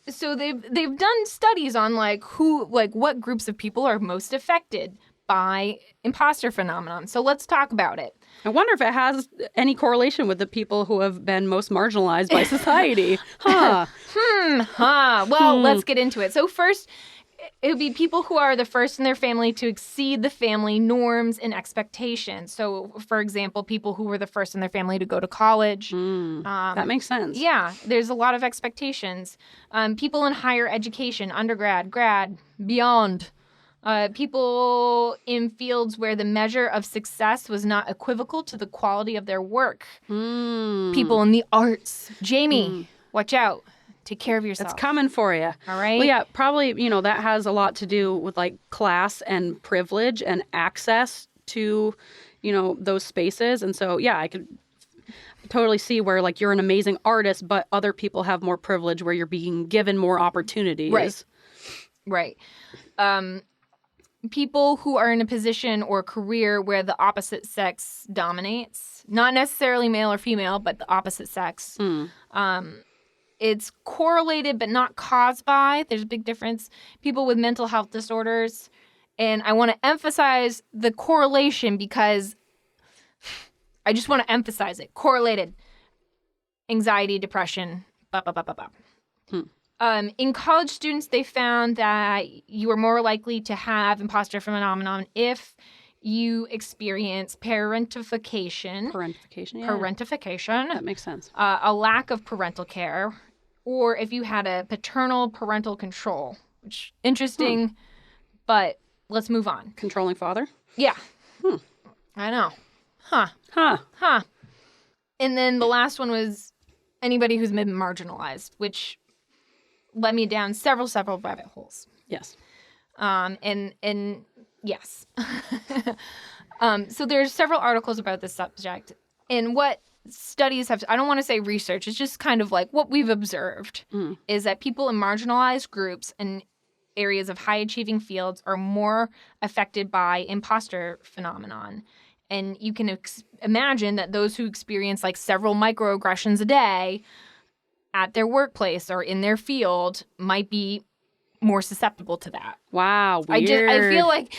so they've done studies on what groups of people are most affected by imposter phenomenon. So let's talk about it. I wonder if it has any correlation with the people who have been most marginalized by society. Well, let's get into it. So first, it would be people who are the first in their family to exceed the family norms and expectations. So, for example, people who were the first in their family to go to college. That makes sense. Yeah, there's a lot of expectations. People in higher education, undergrad, grad, beyond. People in fields where the measure of success was not equivocal to the quality of their work. People in the arts. Jamie, watch out. Take care of yourself. It's coming for you. All right? Well, yeah, probably, that has a lot to do with like class and privilege and access to, those spaces. And so, yeah, I could totally see where like you're an amazing artist, but other people have more privilege where you're being given more opportunities. Right. People who are in a position or career where the opposite sex dominates, not necessarily male or female, but the opposite sex. It's correlated but not caused by. There's a big difference. People with mental health disorders. And I want to emphasize the correlation because I just want to emphasize it. Correlated. Anxiety, depression, in college students, they found that you are more likely to have imposter phenomenon if you experience parentification. Parentification. That makes sense. A lack of parental care, or if you had a paternal parental control, which interesting, but let's move on. Controlling father? Yeah. I know. Huh. And then the last one was anybody who's been marginalized, which led me down several rabbit holes. Yes. And yes. So there's several articles about this subject. And what studies have, I don't want to say research, it's just kind of like what we've observed is that people in marginalized groups and areas of high achieving fields are more affected by imposter phenomenon. And you can imagine that those who experience like several microaggressions a day at their workplace or in their field might be more susceptible to that. Wow, weird. I feel like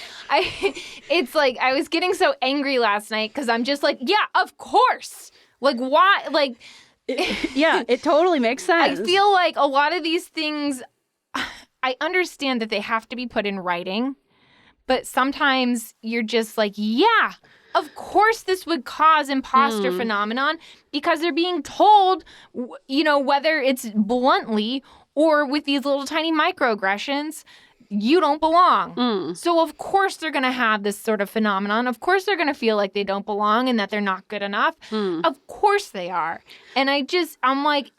it's like I was getting so angry last night because I'm just like, yeah, of course. Like, why? Like, yeah, it totally makes sense. I feel like a lot of these things, I understand that they have to be put in writing, but sometimes you're just like, yeah, of course this would cause imposter phenomenon because they're being told, whether it's bluntly or with these little tiny microaggressions, you don't belong. So of course they're going to have this sort of phenomenon. Of course they're going to feel like they don't belong and that they're not good enough. Of course they are. And I'm like,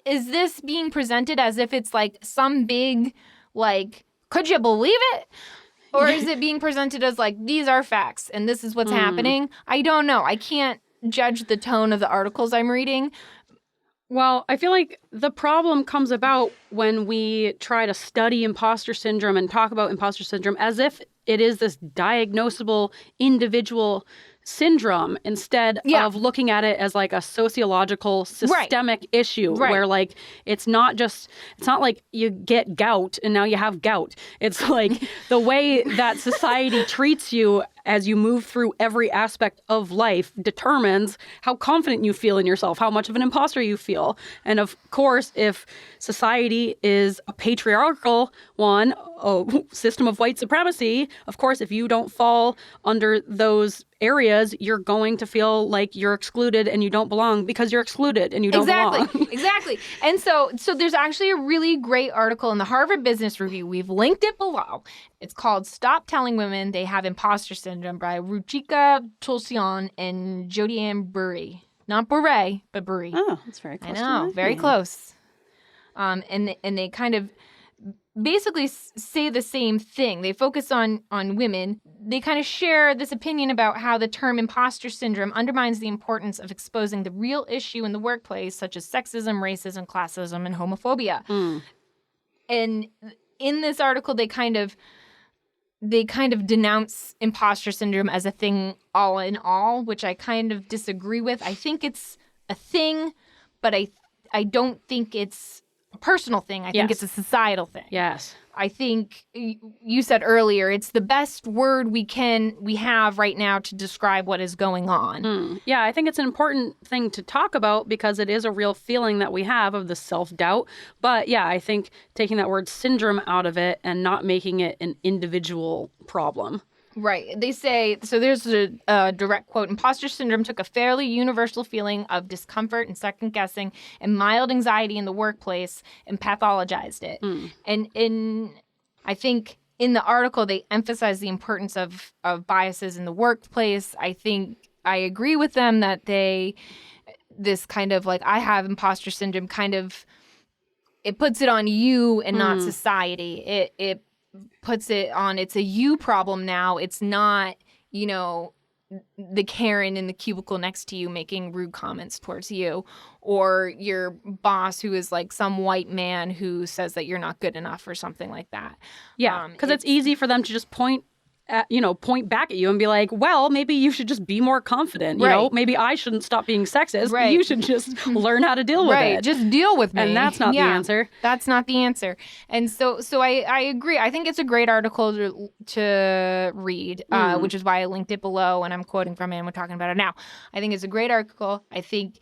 is this being presented as if it's like some big, like, could you believe it? Or is it being presented as like, these are facts and this is what's happening? I don't know. I can't judge the tone of the articles I'm reading. Well, I feel like the problem comes about when we try to study imposter syndrome and talk about imposter syndrome as if it is this diagnosable individual syndrome instead of looking at it as like a sociological systemic issue where like it's not like you get gout and now you have gout. It's like the way that society treats you as you move through every aspect of life determines how confident you feel in yourself, how much of an imposter you feel. And of course, if society is a patriarchal one, a system of white supremacy, of course, if you don't fall under those areas, you're going to feel like you're excluded and you don't belong because you're excluded and you don't belong. Exactly. And so there's actually a really great article in the Harvard Business Review. We've linked it below. It's called Stop Telling Women They Have Imposter Syndrome by Ruchika Tulsian and Jodianne Burry. Not Bure, but Burry. Oh, that's very close. I know, very close. And they kind of basically say the same thing. They focus on women. They kind of share this opinion about how the term imposter syndrome undermines the importance of exposing the real issue in the workplace, such as sexism, racism, classism, and homophobia. And in this article, they kind of denounce imposter syndrome as a thing all in all, which I kind of disagree with. I think it's a thing, but I don't think it's a personal thing. I think it's a societal thing. Yes. I think you said earlier, it's the best word we have right now to describe what is going on. Yeah, I think it's an important thing to talk about because it is a real feeling that we have of the self-doubt. But yeah, I think taking that word syndrome out of it and not making it an individual problem. Right. They say, so there's a direct quote, imposter syndrome took a fairly universal feeling of discomfort and second guessing and mild anxiety in the workplace and pathologized it. And I think in the article, they emphasize the importance of biases in the workplace. I think I agree with them that this kind of like, I have imposter syndrome kind of, it puts it on you and not society. It puts it on, it's a you problem now. It's not, the Karen in the cubicle next to you making rude comments towards you, or your boss who is like some white man who says that you're not good enough or something like that. Yeah, because it's easy for them to just point back at you and be like, well, maybe you should just be more confident. You know, maybe I shouldn't stop being sexist. Right. You should just learn how to deal with it. Just deal with me. And that's not the answer. That's not the answer. And so I agree. I think it's a great article to read, which is why I linked it below and I'm quoting from it and we're talking about it now. I think it's a great article. I think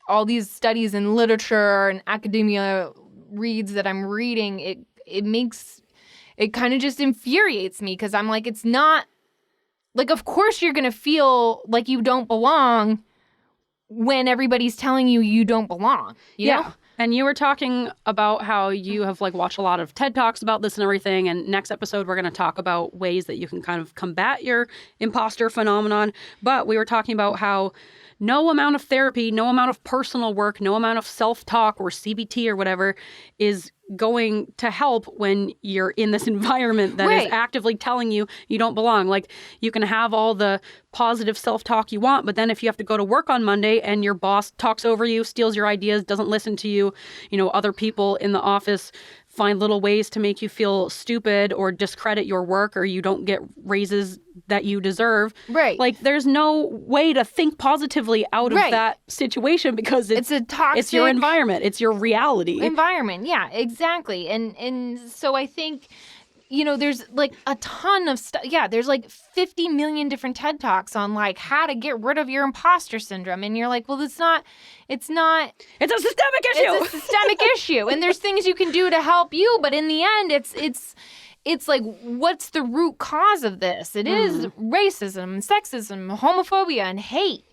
all these studies in literature and academia reads that I'm reading, it kind of just infuriates me because I'm like, it's not like, of course you're going to feel like you don't belong when everybody's telling you don't belong. You know? And you were talking about how you have like watched a lot of TED Talks about this and everything. And next episode, we're going to talk about ways that you can kind of combat your imposter phenomenon. But we were talking about how no amount of therapy, no amount of personal work, no amount of self-talk or CBT or whatever is going to help when you're in this environment that is actively telling you don't belong. Like, you can have all the positive self-talk you want, but then if you have to go to work on Monday and your boss talks over you, steals your ideas, doesn't listen to you, other people in the office find little ways to make you feel stupid or discredit your work, or you don't get raises that you deserve. Right. Like, there's no way to think positively out of that situation because it's a toxic, it's your environment. It's your reality. Environment. Yeah, exactly. And so I think, there's like a ton of stuff. Yeah, there's like 50 million different TED Talks on like how to get rid of your imposter syndrome. And you're like, well, it's a systemic issue. It's a systemic issue. And there's things you can do to help you. But in the end, it's like, what's the root cause of this? It is racism, sexism, homophobia, and hate.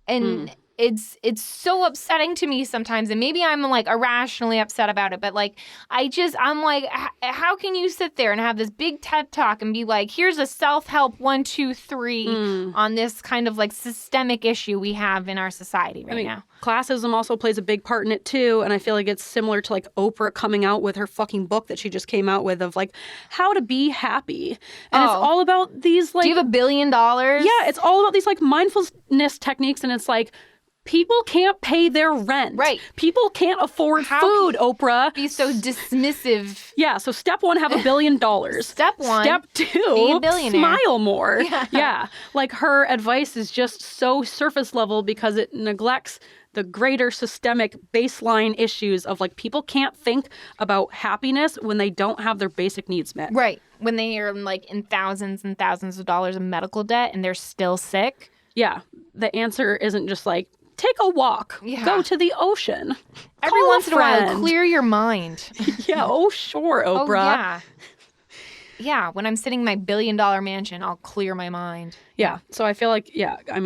And it's so upsetting to me sometimes. And maybe I'm like irrationally upset about it. But like, I'm like, how can you sit there and have this big TED Talk and be like, here's a self-help 1, 2, 3 on this kind of like systemic issue we have in our society now? Classism also plays a big part in it too. And I feel like it's similar to like Oprah coming out with her fucking book that she just came out with of like how to be happy. And it's all about these like... Do you have $1 billion? Yeah, it's all about these like mindfulness techniques. And it's like, people can't pay their rent. Right. People can't afford food, Oprah. Be so dismissive. Yeah, so step 1, have $1 billion. Step 1. Step 2, be a billionaire. Smile more. Yeah. Like, her advice is just so surface level because it neglects the greater systemic baseline issues of like, people can't think about happiness when they don't have their basic needs met. Right. When they are like in thousands and thousands of dollars in medical debt and they're still sick. Yeah. The answer isn't just like, take a walk. Yeah. Go to the ocean. Every once in a while, clear your mind. Yeah. Oh, sure, Oprah. Oh, yeah. Yeah. When I'm sitting in my $1 billion mansion, I'll clear my mind. Yeah. So I feel like,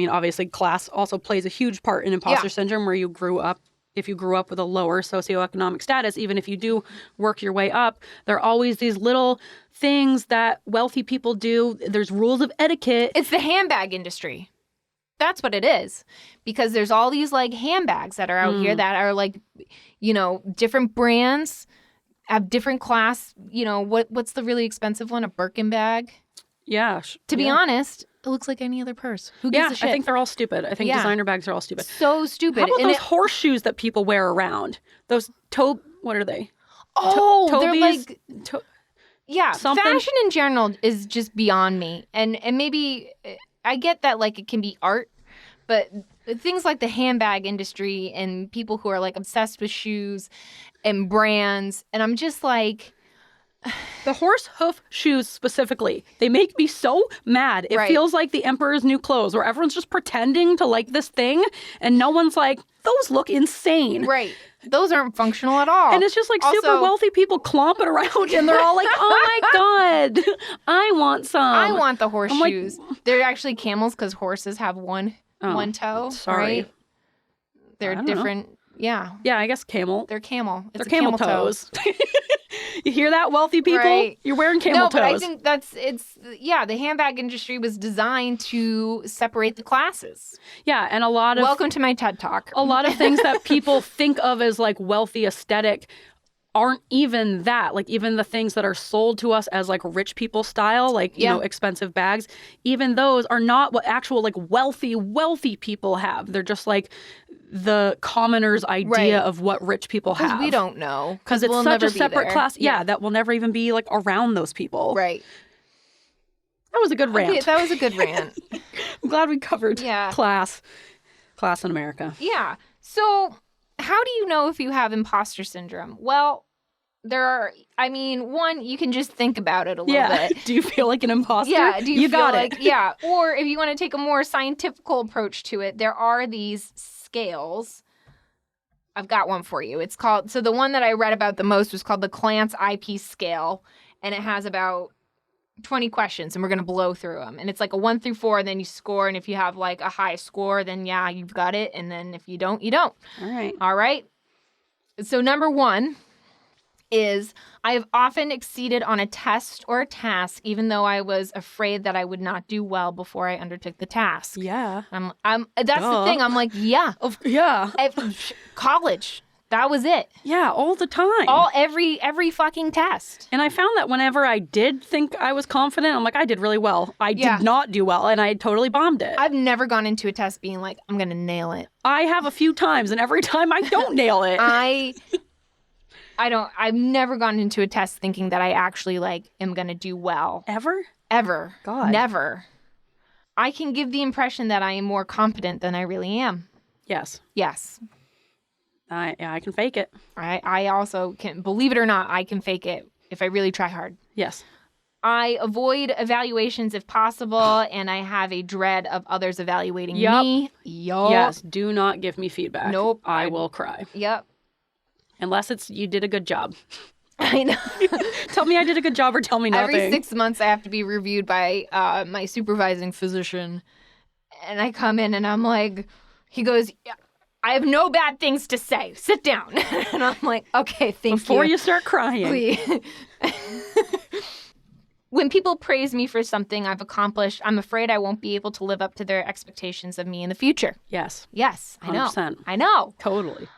obviously class also plays a huge part in imposter syndrome where if you grew up with a lower socioeconomic status, even if you do work your way up, there are always these little things that wealthy people do. There's rules of etiquette. It's the handbag industry. That's what it is, because there's all these like handbags that are out here that are like, different brands have different class. What's the really expensive one? A Birkin bag. Yeah. To be honest, it looks like any other purse. Who gives a shit? I think they're all stupid. I think designer bags are all stupid. So stupid. How about those horseshoes that people wear around? Those what are they? Oh, they're like... something? Fashion in general is just beyond me. And maybe... I get that, like, it can be art, but things like the handbag industry and people who are, like, obsessed with shoes and brands, and I'm just like, The horse hoof shoes specifically, they make me so mad. It feels like the Emperor's New Clothes, where everyone's just pretending to like this thing, and no one's like, those look insane. Right. Those aren't functional at all. And it's just like super wealthy people clomping around, and they're all like, oh my God, I want some. I want the horseshoes. Like, they're actually camels because horses have one toe. Sorry. Right? They're different. Know. Yeah. Yeah, I guess camel. They're camel. They're camel toes. You hear that, wealthy people? Right. You're wearing camel toes. No, but I think the handbag industry was designed to separate the classes. Yeah, and a lot of... Welcome to my TED Talk. A lot of things that people think of as like wealthy aesthetic aren't even that. Like even the things that are sold to us as like rich people style, like, you know, expensive bags, even those are not what actual like wealthy people have. They're just like the commoner's idea of what rich people have. Because we don't know. Because it's such a separate class. Yeah, that will never even be like around those people. Right. That was a good rant. Okay, that was a good rant. I'm glad we covered class in America. Yeah. So how do you know if you have imposter syndrome? Well, one, you can just think about it a little bit. Do you feel like an imposter? Yeah. Do you feel got like, yeah. Or if you want to take a more scientific approach to it, there are these scales. I've got one for you. It's called, so the one that I read about the most was called the Clance IP scale. And it has about 20 questions, and we're going to blow through them. And it's like a 1 through 4, and then you score. And if you have like a high score, then you've got it. And then if you don't, you don't. All right. So number 1 is I have often exceeded on a test or a task, even though I was afraid that I would not do well before I undertook the task. Yeah. That's the thing. I'm like, college. That was it. Yeah, all the time. Every fucking test. And I found that whenever I did think I was confident, I'm like, I did really well. I did not do well, and I totally bombed it. I've never gone into a test being like, I'm going to nail it. I have a few times, and every time I don't nail it. I've never gone into a test thinking that I actually like am going to do well. Ever? God. Never. I can give the impression that I am more competent than I really am. Yes. I can fake it. I also can, believe it or not, I can fake it if I really try hard. Yes. I avoid evaluations if possible, and I have a dread of others evaluating me. Yes, do not give me feedback. Nope. I will cry. Yep. Unless it's you did a good job. I know. Tell me I did a good job or tell me nothing. Every 6 months I have to be reviewed by my supervising physician. And I come in and I'm like, he goes, I have no bad things to say. Sit down. And I'm like, okay, thank you. Before you start crying. Please. When people praise me for something I've accomplished, I'm afraid I won't be able to live up to their expectations of me in the future. Yes. I know. 100%. I know. Totally.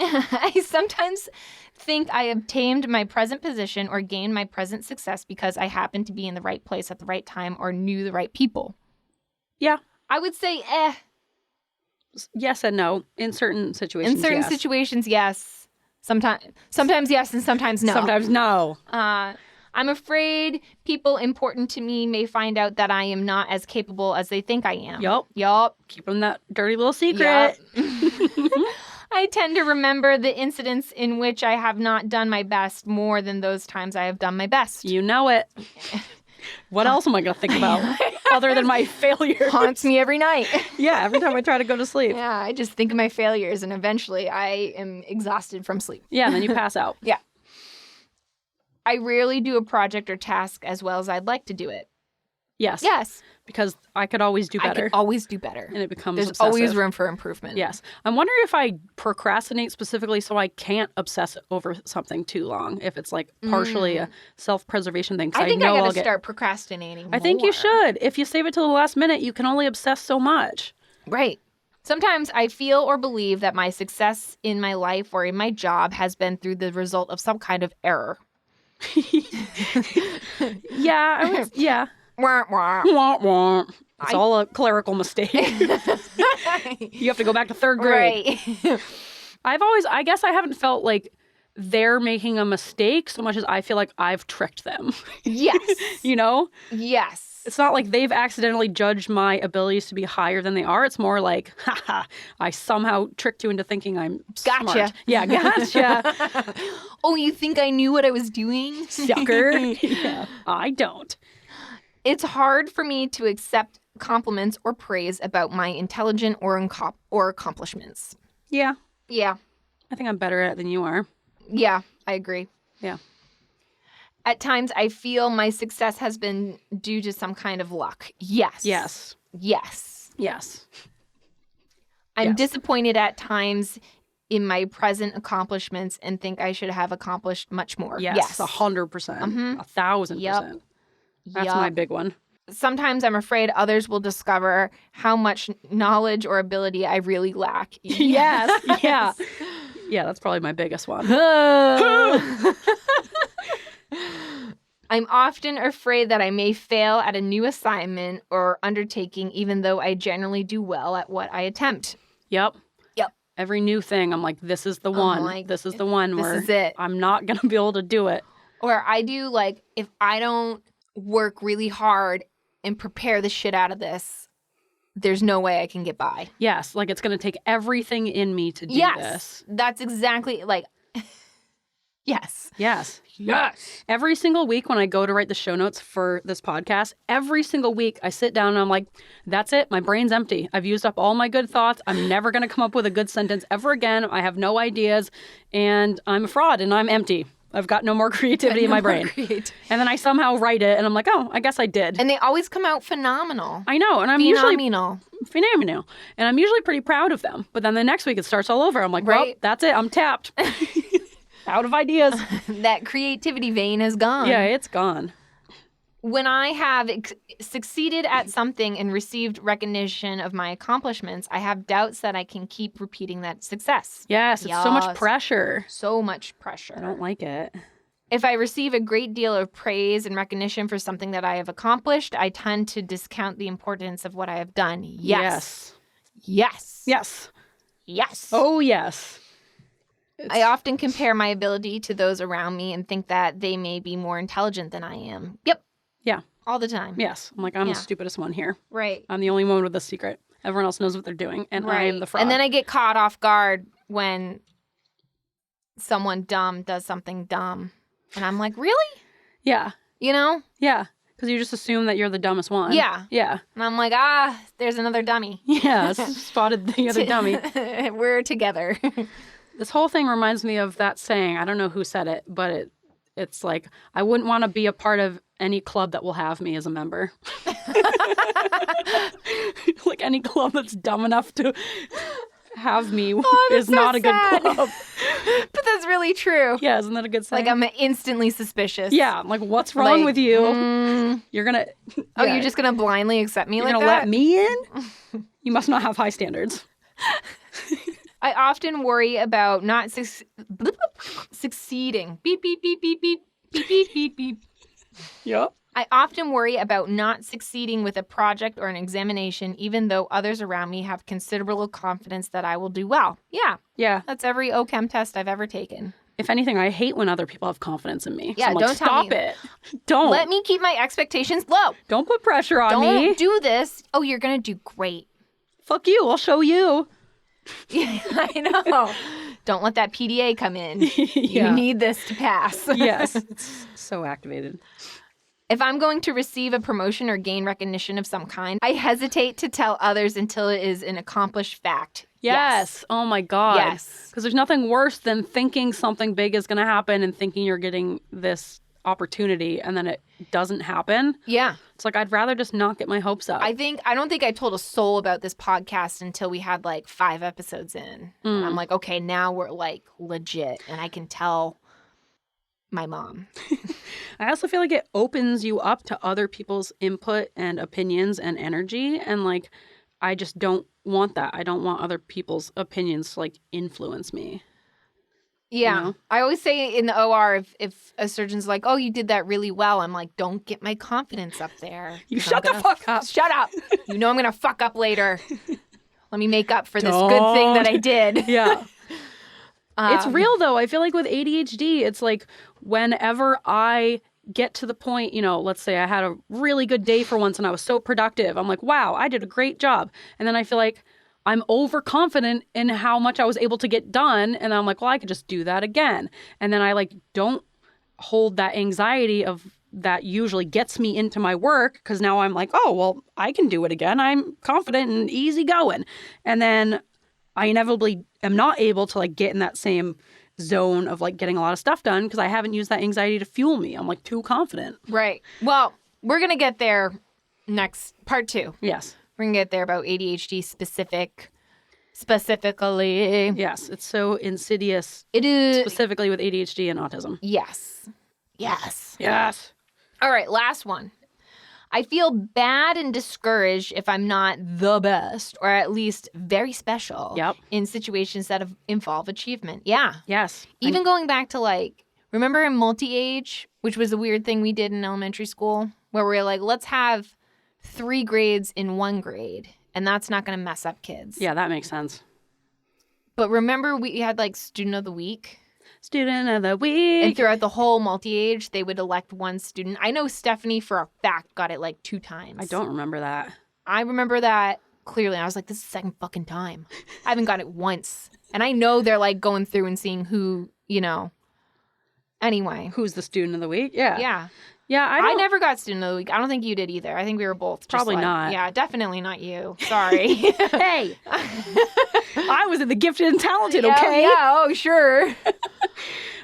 I sometimes think I obtained my present position or gained my present success because I happened to be in the right place at the right time or knew the right people. Yeah. I would say, Yes and no. In certain situations, in certain situations, yes. Sometimes yes and sometimes no. Sometimes no. I'm afraid people important to me may find out that I am not as capable as they think I am. Yup. Keep them that dirty little secret. Yep. I tend to remember the incidents in which I have not done my best more than those times I have done my best. You know it. What else am I going to think about other than my failures? Haunts me every night. Yeah, every time I try to go to sleep. Yeah, I just think of my failures, and eventually I am exhausted from sleep. Yeah, and then you pass out. Yeah. I rarely do a project or task as well as I'd like to do it. Yes. Because I could always do better. I could always do better. And it becomes There's obsessive. always room for improvement. Yes. I'm wondering if I procrastinate specifically so I can't obsess over something too long. If it's like partially a self-preservation thing. I think I got to start procrastinating more. I think you should. If you save it till the last minute, you can only obsess so much. Right. Sometimes I feel or believe that my success in my life or in my job has been through the result of some kind of error. Yeah. Wah, wah. Wah, wah. It's all a clerical mistake. You have to go back to third grade. Right. I guess I haven't felt like they're making a mistake so much as I feel like I've tricked them. Yes. You know? Yes. It's not like they've accidentally judged my abilities to be higher than they are. It's more like, haha, I somehow tricked you into thinking I'm Gotcha. smart. Yeah, gotcha. Oh, you think I knew what I was doing? Sucker. Yeah, I don't. It's hard for me to accept compliments or praise about my intelligence or accomplishments. Yeah. Yeah. I think I'm better at it than you are. Yeah, I agree. Yeah. At times, I feel my success has been due to some kind of luck. Yes. Yes. Yes. Yes. I'm disappointed at times in my present accomplishments and think I should have accomplished much more. Yes. 100%. 1,000%. That's my big one. Sometimes I'm afraid others will discover how much knowledge or ability I really lack. Yes. Yeah. Yeah, that's probably my biggest one. I'm often afraid that I may fail at a new assignment or undertaking, even though I generally do well at what I attempt. Yep. Yep. Every new thing, I'm like, this is the one. like, this is the one this where is it. I'm not going to be able to do it. Or I do, like, if I don't work really hard and prepare the shit out of this, there's no way I can get by. Yes. Like, it's going to take everything in me to do this. That's exactly, like, yes. Yes. Yes. Every single week when I go to write the show notes for this podcast, every single week I sit down and I'm like, that's it. My brain's empty. I've used up all my good thoughts. I'm never going to come up with a good sentence ever again. I have no ideas and I'm a fraud and I'm empty. I've got no more creativity in my brain. And then I somehow write it and I'm like, oh, I guess I did. And they always come out phenomenal. I know. And I'm phenomenal. Phenomenal. And I'm usually pretty proud of them. But then the next week it starts all over. I'm like, well, that's it. I'm tapped. Out of ideas. That creativity vein is gone. Yeah, it's gone. When I have succeeded at something and received recognition of my accomplishments, I have doubts that I can keep repeating that success. Yes, it's so much pressure. So much pressure. I don't like it. If I receive a great deal of praise and recognition for something that I have accomplished, I tend to discount the importance of what I have done. Yes. Yes. Yes. Yes. Oh, yes. I often compare my ability to those around me and think that they may be more intelligent than I am. Yep. Yeah. All the time. Yes. I'm like, I'm the stupidest one here. Right. I'm the only one with a secret. Everyone else knows what they're doing, and I am the fraud. And then I get caught off guard when someone dumb does something dumb. And I'm like, really? Yeah. You know? Yeah. Because you just assume that you're the dumbest one. Yeah. Yeah. And I'm like, there's another dummy. Yeah. Spotted the other dummy. We're together. This whole thing reminds me of that saying. I don't know who said it, but it's like, I wouldn't want to be a part of any club that will have me as a member. Like any club that's dumb enough to have me is so not a good club. But that's really true. Yeah, isn't that a good saying? Like, I'm instantly suspicious. Yeah, I'm like, what's wrong with you? You're going to... Oh, you're just going to blindly accept me like that? You're going to let me in? You must not have high standards. I often worry about not succeeding. Beep, beep, beep, beep, beep, beep, beep, beep, beep. Yep. I often worry about not succeeding with a project or an examination, even though others around me have considerable confidence that I will do well. Yeah. Yeah. That's every OChem test I've ever taken. If anything, I hate when other people have confidence in me. Yeah, so I'm like, don't stop tell me. it. Don't. Let me keep my expectations low. Don't put pressure on me. Don't do this. Oh, you're going to do great. Fuck you. I'll show you. Yeah, I know. Don't let that PDA come in. You need this to pass. Yes. It's so activated. If I'm going to receive a promotion or gain recognition of some kind, I hesitate to tell others until it is an accomplished fact. Yes. Oh my God. Yes. Because there's nothing worse than thinking something big is going to happen and thinking you're getting this opportunity and then it doesn't happen. Yeah. It's like, I'd rather just not get my hopes up. I don't think I told a soul about this podcast until we had like 5 episodes in. And I'm like, okay, now we're like legit and I can tell my mom. I also feel like it opens you up to other people's input and opinions and energy. And like, I just don't want that. I don't want other people's opinions to like influence me. Yeah. You know? I always say in the OR, if a surgeon's like, oh, you did that really well, I'm like, don't get my confidence up there. You shut the fuck up. Shut up. You know I'm going to fuck up later. Let me make up for this good thing that I did. Yeah. It's real, though. I feel like with ADHD, it's like whenever I get to the point, let's say I had a really good day for once and I was so productive. I'm like, wow, I did a great job. And then I feel like I'm overconfident in how much I was able to get done. And I'm like, well, I could just do that again. And then I like don't hold that anxiety of that usually gets me into my work because now I'm like, oh, well, I can do it again. I'm confident and easygoing. And then I inevitably am not able to like get in that same zone of like getting a lot of stuff done because I haven't used that anxiety to fuel me. I'm like too confident. Right. Well, we're going to get there next part 2. Yes. We're going to get there about ADHD specifically. Yes. It's so insidious. It is. Specifically with ADHD and autism. Yes. Yes. Yes. All right. Last one. I feel bad and discouraged if I'm not the best or at least very special in situations that involve achievement. Yeah. Yes. Even going back to like, remember in multi-age, which was a weird thing we did in elementary school, where we were like, let's have 3 grades in 1 grade, and that's not going to mess up kids. Yeah, that makes sense. But remember we had like student of the week? Student of the week. And throughout the whole multi-age, they would elect one student. I know Stephanie for a fact got it like 2 times. I don't remember that. I remember that clearly. I was like, this is the second fucking time. I haven't got it once. And I know they're like going through and seeing who, Anyway. Who's the student of the week? Yeah. Yeah. Yeah, I never got student of the week. I don't think you did either. I think we were both just probably not. Yeah, definitely not you. Sorry. Hey. I was in the gifted and talented, yeah, okay? Yeah, oh, sure.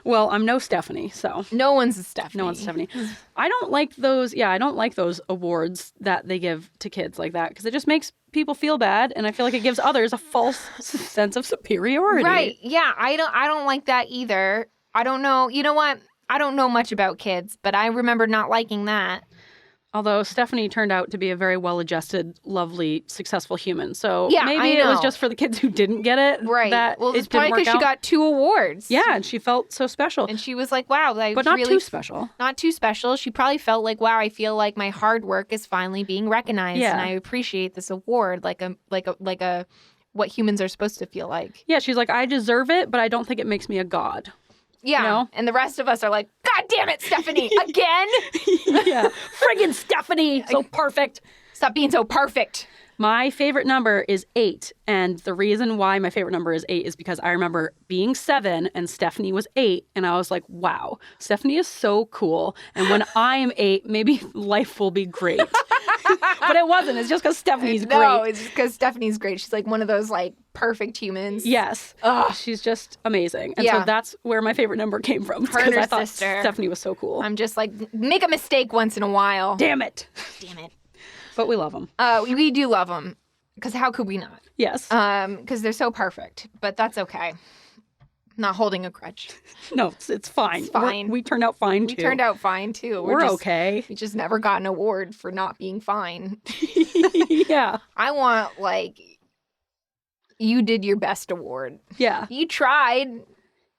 Well, I'm no Stephanie, so. No one's a Stephanie. No one's Stephanie. I don't like those awards that they give to kids like that because it just makes people feel bad, and I feel like it gives others a false sense of superiority. Right. Yeah, I don't like that either. I don't know. You know what? I don't know much about kids, but I remember not liking that. Although Stephanie turned out to be a very well-adjusted, lovely, successful human. So yeah, maybe it was just for the kids who didn't get it. Right. That well, it's it probably because she got 2 awards. Yeah, and she felt so special. And she was like, wow. But not really, too special. Not too special. She probably felt like, wow, I feel like my hard work is finally being recognized. Yeah. And I appreciate this award like a what humans are supposed to feel like. Yeah, she's like, I deserve it, but I don't think it makes me a god. Yeah, and the rest of us are like, God damn it, Stephanie, again? Yeah, friggin' Stephanie, so perfect. Stop being so perfect. My favorite number is 8, and the reason why my favorite number is 8 is because I remember being 7 and Stephanie was 8, and I was like, wow, Stephanie is so cool, and when I am 8, maybe life will be great. But it wasn't. It's just because Stephanie's great. No, it's just because Stephanie's great. She's like one of those like perfect humans. Yes. Ugh. She's just amazing. And so that's where my favorite number came from. Her and her I thought sister. Stephanie was so cool. I'm just like, make a mistake once in a while. Damn it. Damn it. But we love them. We do love them. Because how could we not? Yes. Because they're so perfect. But that's okay. Not holding a grudge. No, it's fine. It's fine. We turned out fine, too. We turned out fine, too. We're okay. We just never got an award for not being fine. Yeah. I want, like, you did your best award. Yeah. You tried.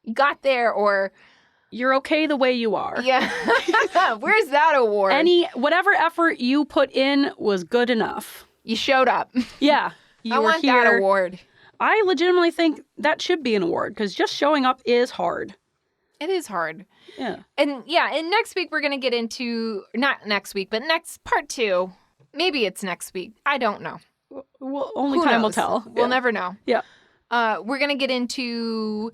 You got there, or... You're okay the way you are. Yeah. Where's that award? Whatever effort you put in was good enough. You showed up. Yeah. I want that award. I legitimately think that should be an award because just showing up is hard. It is hard. Yeah. And next week we're going to get into, not next week, but next part 2. Maybe it's next week. I don't know. Well, only time will tell. We'll never know. Yeah. We're going to get into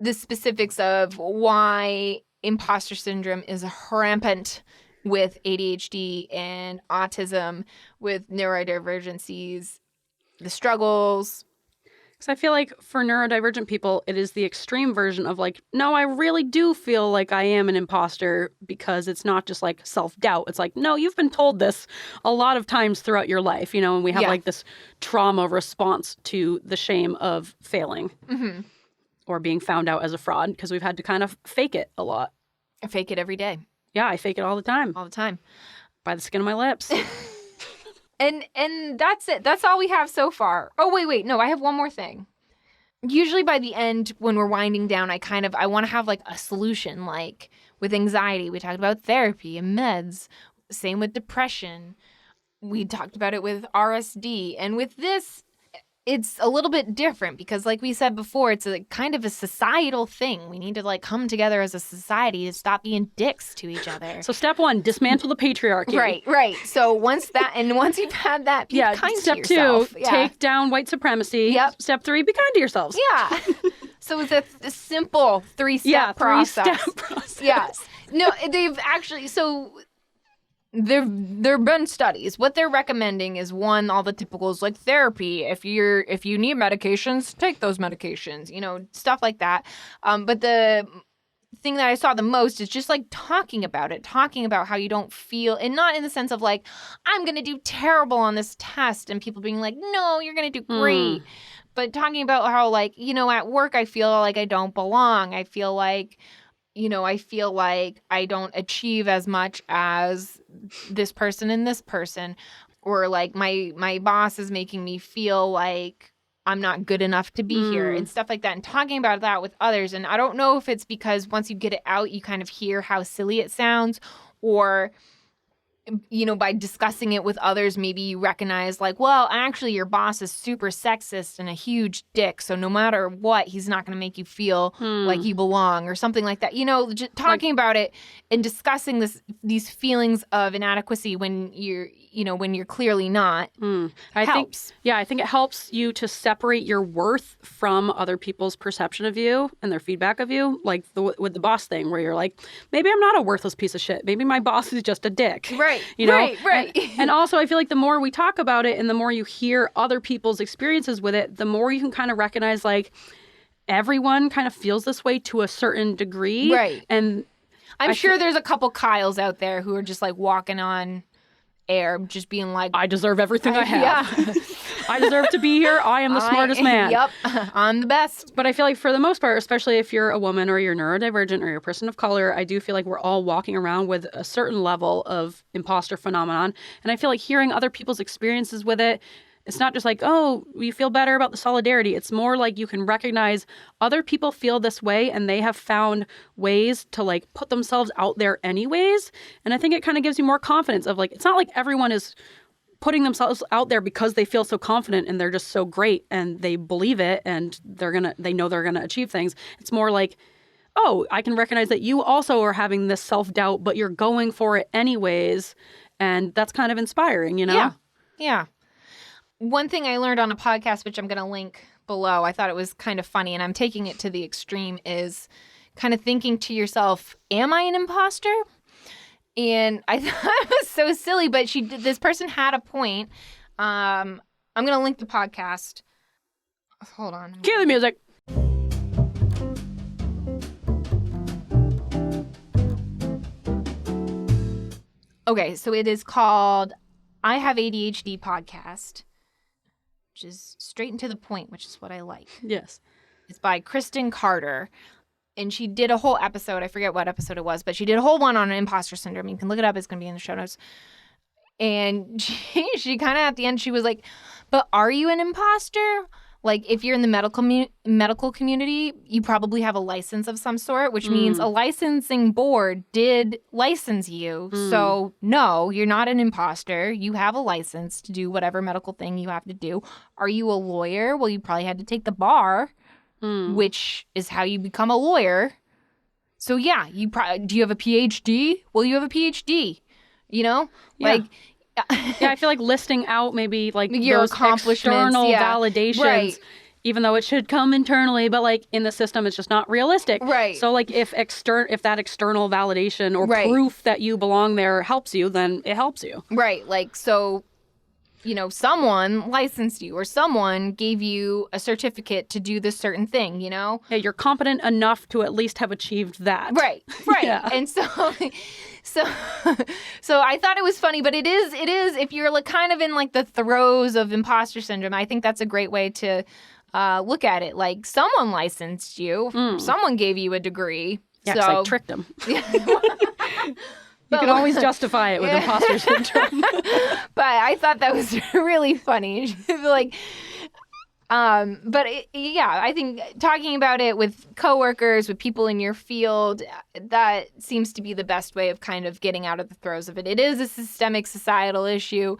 the specifics of why imposter syndrome is rampant with ADHD and autism, with neurodivergencies, the struggles. Because I feel like for neurodivergent people, it is the extreme version of like, no, I really do feel like I am an imposter because it's not just like self-doubt. It's like, no, you've been told this a lot of times throughout your life, and we have like this trauma response to the shame of failing or being found out as a fraud because we've had to kind of fake it a lot. I fake it every day. Yeah, I fake it all the time. All the time. By the skin of my lips. And that's it. That's all we have so far. Oh, wait. No, I have one more thing. Usually by the end, when we're winding down, I want to have like a solution. Like with anxiety, we talked about therapy and meds. Same with depression. We talked about it with RSD. And with this, it's a little bit different because, like we said before, it's a kind of a societal thing. We need to like come together as a society to stop being dicks to each other. So step 1, dismantle the patriarchy. Right. So once you've had that, be kind step to yourself. Step 2, take down white supremacy. Yep. Step 3, be kind to yourselves. Yeah. So it's a simple 3-step process. 3-step process. Yes. No, they've actually, so there've been studies. What they're recommending is, one, all the typicals like therapy. If you need medications, take those medications, stuff like that. But the thing that I saw the most is just like talking about how you don't feel, and not in the sense of like, I'm going to do terrible on this test and people being like, no, you're going to do great. But talking about how like, at work, I feel like I don't belong. I feel like I don't achieve as much as this person and this person, or like my boss is making me feel like I'm not good enough to be here and stuff like that, and talking about that with others. And I don't know if it's because once you get it out, you kind of hear how silly it sounds, or by discussing it with others, maybe you recognize like, well, actually your boss is super sexist and a huge dick. So no matter what, he's not going to make you feel like you belong or something like that. Just talking about it and discussing these feelings of inadequacy when you're clearly not helps. I think it helps you to separate your worth from other people's perception of you and their feedback of you. Like with the boss thing where you're like, maybe I'm not a worthless piece of shit. Maybe my boss is just a dick. Right. Right. And also, I feel like the more we talk about it and the more you hear other people's experiences with it, the more you can kind of recognize, like, everyone kind of feels this way to a certain degree. Right. And I'm sure there's a couple Kyles out there who are just, like, walking on air, just being like, I deserve everything I have. Yeah. I deserve to be here. I am the smartest man. Yep. I'm the best. But I feel like for the most part, especially if you're a woman or you're neurodivergent or you're a person of color, I do feel like we're all walking around with a certain level of imposter phenomenon. And I feel like hearing other people's experiences with it, it's not just like, oh, you feel better about the solidarity. It's more like you can recognize other people feel this way and they have found ways to like put themselves out there anyways. And I think it kind of gives you more confidence of like, it's not like everyone is putting themselves out there because they feel so confident and they're just so great and they believe it and they know they're gonna achieve things. It's more like, oh, I can recognize that you also are having this self-doubt, but you're going for it anyways. And that's kind of inspiring, Yeah. One thing I learned on a podcast, which I'm going to link below, I thought it was kind of funny, and I'm taking it to the extreme, is kind of thinking to yourself, am I an imposter? And I thought it was so silly, but this person had a point. I'm going to link the podcast. Hold on. Cue the music. Okay, so it is called I Have ADHD Podcast, which is straight and to the point, which is what I like. Yes. It's by Kristin Carter. And she did a whole episode. I forget what episode it was, but she did a whole one on imposter syndrome. You can look it up. It's going to be in the show notes. And she kind of at the end, she was like, but are you an imposter? Like, if you're in the medical community, you probably have a license of some sort, which means a licensing board did license you. So, no, you're not an imposter. You have a license to do whatever medical thing you have to do. Are you a lawyer? Well, you probably had to take the bar, which is how you become a lawyer. So, yeah, do you have a PhD? Well, you have a PhD, Yeah. Like... Yeah, I feel like listing out maybe like your those accomplishments, external validations, right, even though it should come internally, but like in the system, it's just not realistic. Right. So like if that external validation or proof that you belong there helps you, then it helps you. Right. Like, so, someone licensed you or someone gave you a certificate to do this certain thing, Yeah, you're competent enough to at least have achieved that. Right. Yeah. And so I thought it was funny, but it is if you're like kind of in like the throes of imposter syndrome, I think that's a great way to look at it. Like, someone licensed you, someone gave you a degree. Yeah, so I tricked them. You can always justify it with imposter syndrome. But I thought that was really funny. Like, I think talking about it with coworkers, with people in your field, that seems to be the best way of kind of getting out of the throes of it. It is a systemic societal issue.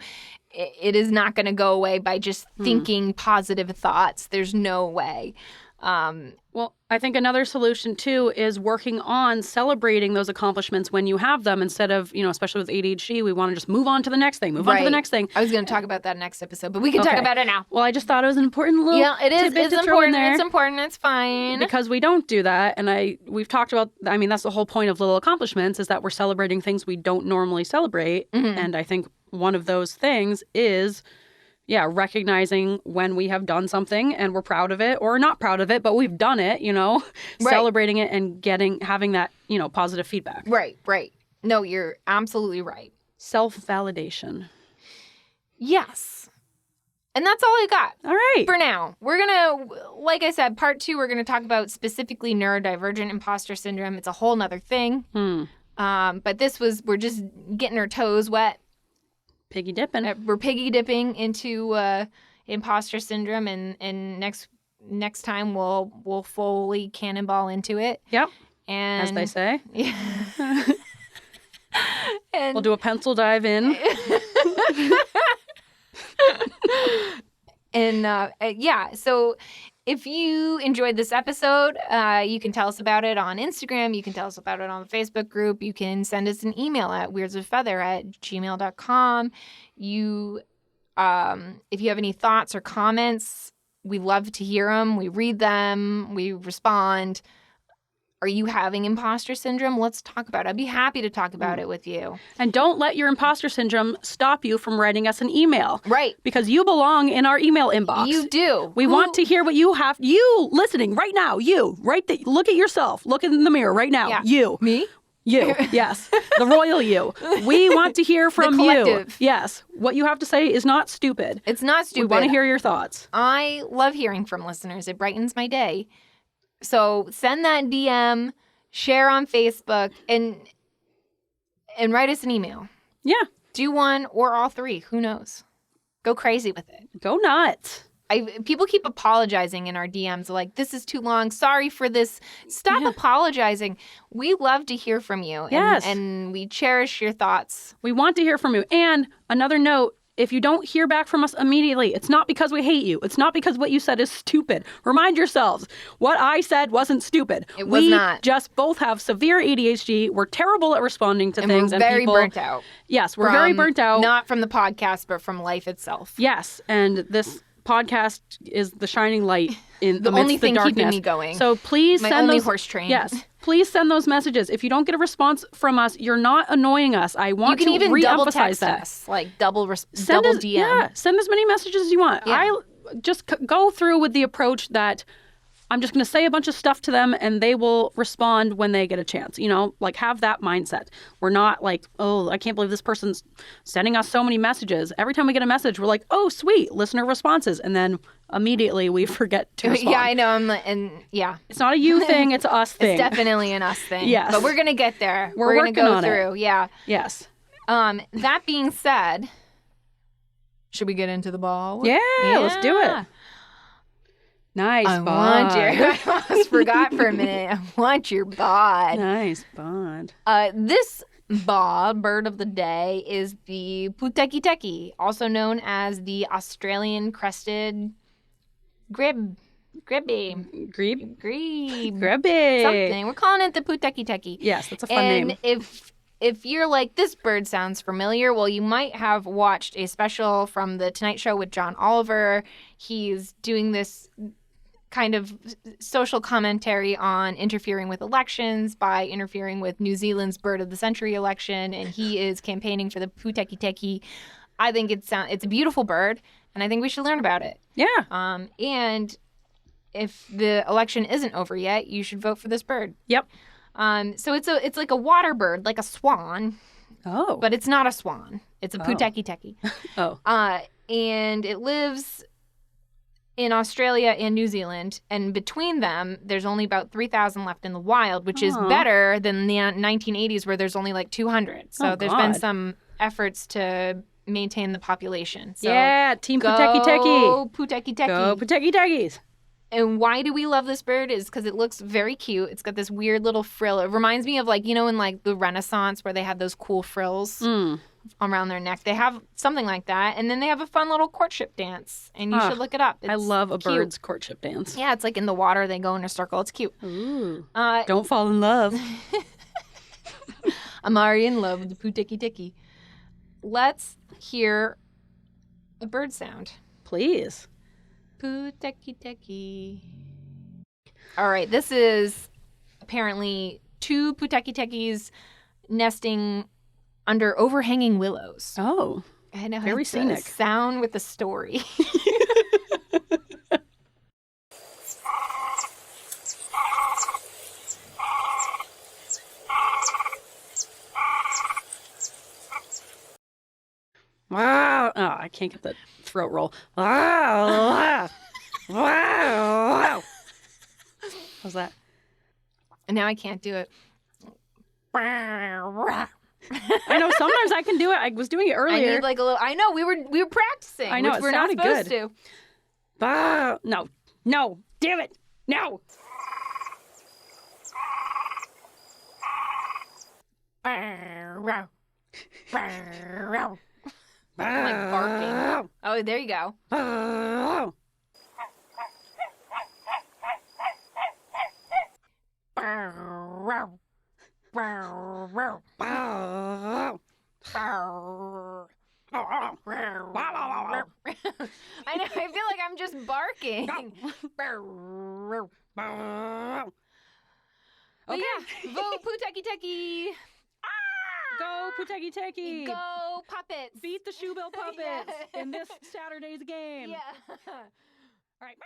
It is not going to go away by just thinking positive thoughts. There's no way. Well, I think another solution, too, is working on celebrating those accomplishments when you have them instead of, especially with ADHD, we want to just move on to the next thing, move on to the next thing. I was going to talk about that next episode, but we can talk about it now. Well, I just thought it was an important little it is. tidbit It's to throw in important. there. It's important. It's fine. Because we don't do that. And we've talked about, that's the whole point of little accomplishments is that we're celebrating things we don't normally celebrate. Mm-hmm. And I think one of those things is... recognizing when we have done something and we're proud of it or not proud of it, but we've done it, celebrating it and having that, positive feedback. Right. No, you're absolutely right. Self-validation. Yes. And that's all I got. All right. For now. We're going to, like I said, part 2, we're going to talk about specifically neurodivergent imposter syndrome. It's a whole nother thing. But we're just getting our toes wet. Piggy dipping. We're piggy dipping into imposter syndrome, and next time we'll fully cannonball into it. Yep. And as they say. Yeah. And we'll do a pencil dive in. And so if you enjoyed this episode, you can tell us about it on Instagram. You can tell us about it on the Facebook group. You can send us an email at weirdswithfeather@gmail.com. If you have any thoughts or comments, we love to hear them. We read them. We respond. Are you having imposter syndrome? Let's talk about it. I'd be happy to talk about it with you. And don't let your imposter syndrome stop you from writing us an email. Right. Because you belong in our email inbox. You do. We want to hear what you have. You listening right now. You. Look at yourself. Look in the mirror right now. Yeah. You. Me? You. Yes. The royal you. We want to hear from you. Yes. What you have to say is not stupid. It's not stupid. We want to hear your thoughts. I love hearing from listeners. It brightens my day. So send that DM, share on Facebook, and write us an email. Yeah. Do one or all 3. Who knows? Go crazy with it. Go nuts. People keep apologizing in our DMs like, this is too long. Sorry for this. Stop apologizing. We love to hear from you. Yes. And we cherish your thoughts. We want to hear from you. And another note, if you don't hear back from us immediately, it's not because we hate you. It's not because what you said is stupid. Remind yourselves, what I said wasn't stupid. It was not. We just both have severe ADHD. We're terrible at responding to things. We're very burnt out. Yes, we're very burnt out. Not from the podcast, but from life itself. Yes, and this podcast is the shining light in the only thing darkness. Keeping me going. So please my send only those horse train. Yes, please send those messages. If you don't get a response from us, you're not annoying us. I want to even double re-emphasize text that. us, like double DM. Yeah, send as many messages as you want. Yeah. I just go through with the approach that I'm just going to say a bunch of stuff to them and they will respond when they get a chance. Have that mindset. We're not like, oh, I can't believe this person's sending us so many messages. Every time we get a message, we're like, oh, sweet, listener responses. And then immediately we forget to respond. Yeah, I know. It's not a you thing, it's a us thing. It's definitely an us thing. Yes. But we're going to get there. We're going to working go on through. it. Yeah. Yes. That being said, should we get into the ball? Yeah, let's do it. Nice bond. I almost forgot for a minute. I want your bod. Nice bond. This bird of the day is the puteki teki, also known as the Australian crested grebe. Grebe. Something. We're calling it the puteki teki. Yes, that's a fun name. And if you're like, this bird sounds familiar, well, you might have watched a special from The Tonight Show with John Oliver. He's doing this kind of social commentary on interfering with elections by interfering with New Zealand's Bird of the Century election, and he is campaigning for the puteki teki. I think it's a beautiful bird, and I think we should learn about it. Yeah. And if the election isn't over yet, you should vote for this bird. Yep. So it's like a water bird, like a swan. Oh. But it's not a swan. It's a puteki teki. Oh. And it lives in Australia and New Zealand, and between them, there's only about 3,000 left in the wild, which is better than the 1980s where there's only like 200. So there's been some efforts to maintain the population. So yeah, Team go Puteki Teki. Puteki Teki. Go Puteki Tekis. And why do we love this bird is because it looks very cute. It's got this weird little frill. It reminds me of like, in like the Renaissance where they had those cool frills around their neck. They have something like that. And then they have a fun little courtship dance. And you should look it up. I love a cute. bird's courtship dance. Yeah, it's like in the water. They go in a circle. It's cute. Ooh. Don't fall in love. I'm already in love with the Puteki Teki. Let's hear a bird sound. Please. Puteki Teki. All right, this is apparently 2 Puteki Tekis nesting under overhanging willows. Oh, I know. very scenic. Sound with the story. Wow. Oh, I can't get the throat roll. Wow. Wow. How's that? And now I can't do it. I know sometimes I can do it. I was doing it earlier. I need like a little. I know we were practicing. I know, which it we're not sounded supposed good. to. Ah, no, damn it, no. I'm like barking. Oh, there you go. I know. I feel like I'm just barking. But yeah, vote Puteki Teki. Go Puteki Teki. Go puppets. Beat the Shoebill puppets Yeah. in this Saturday's game. Yeah. All right.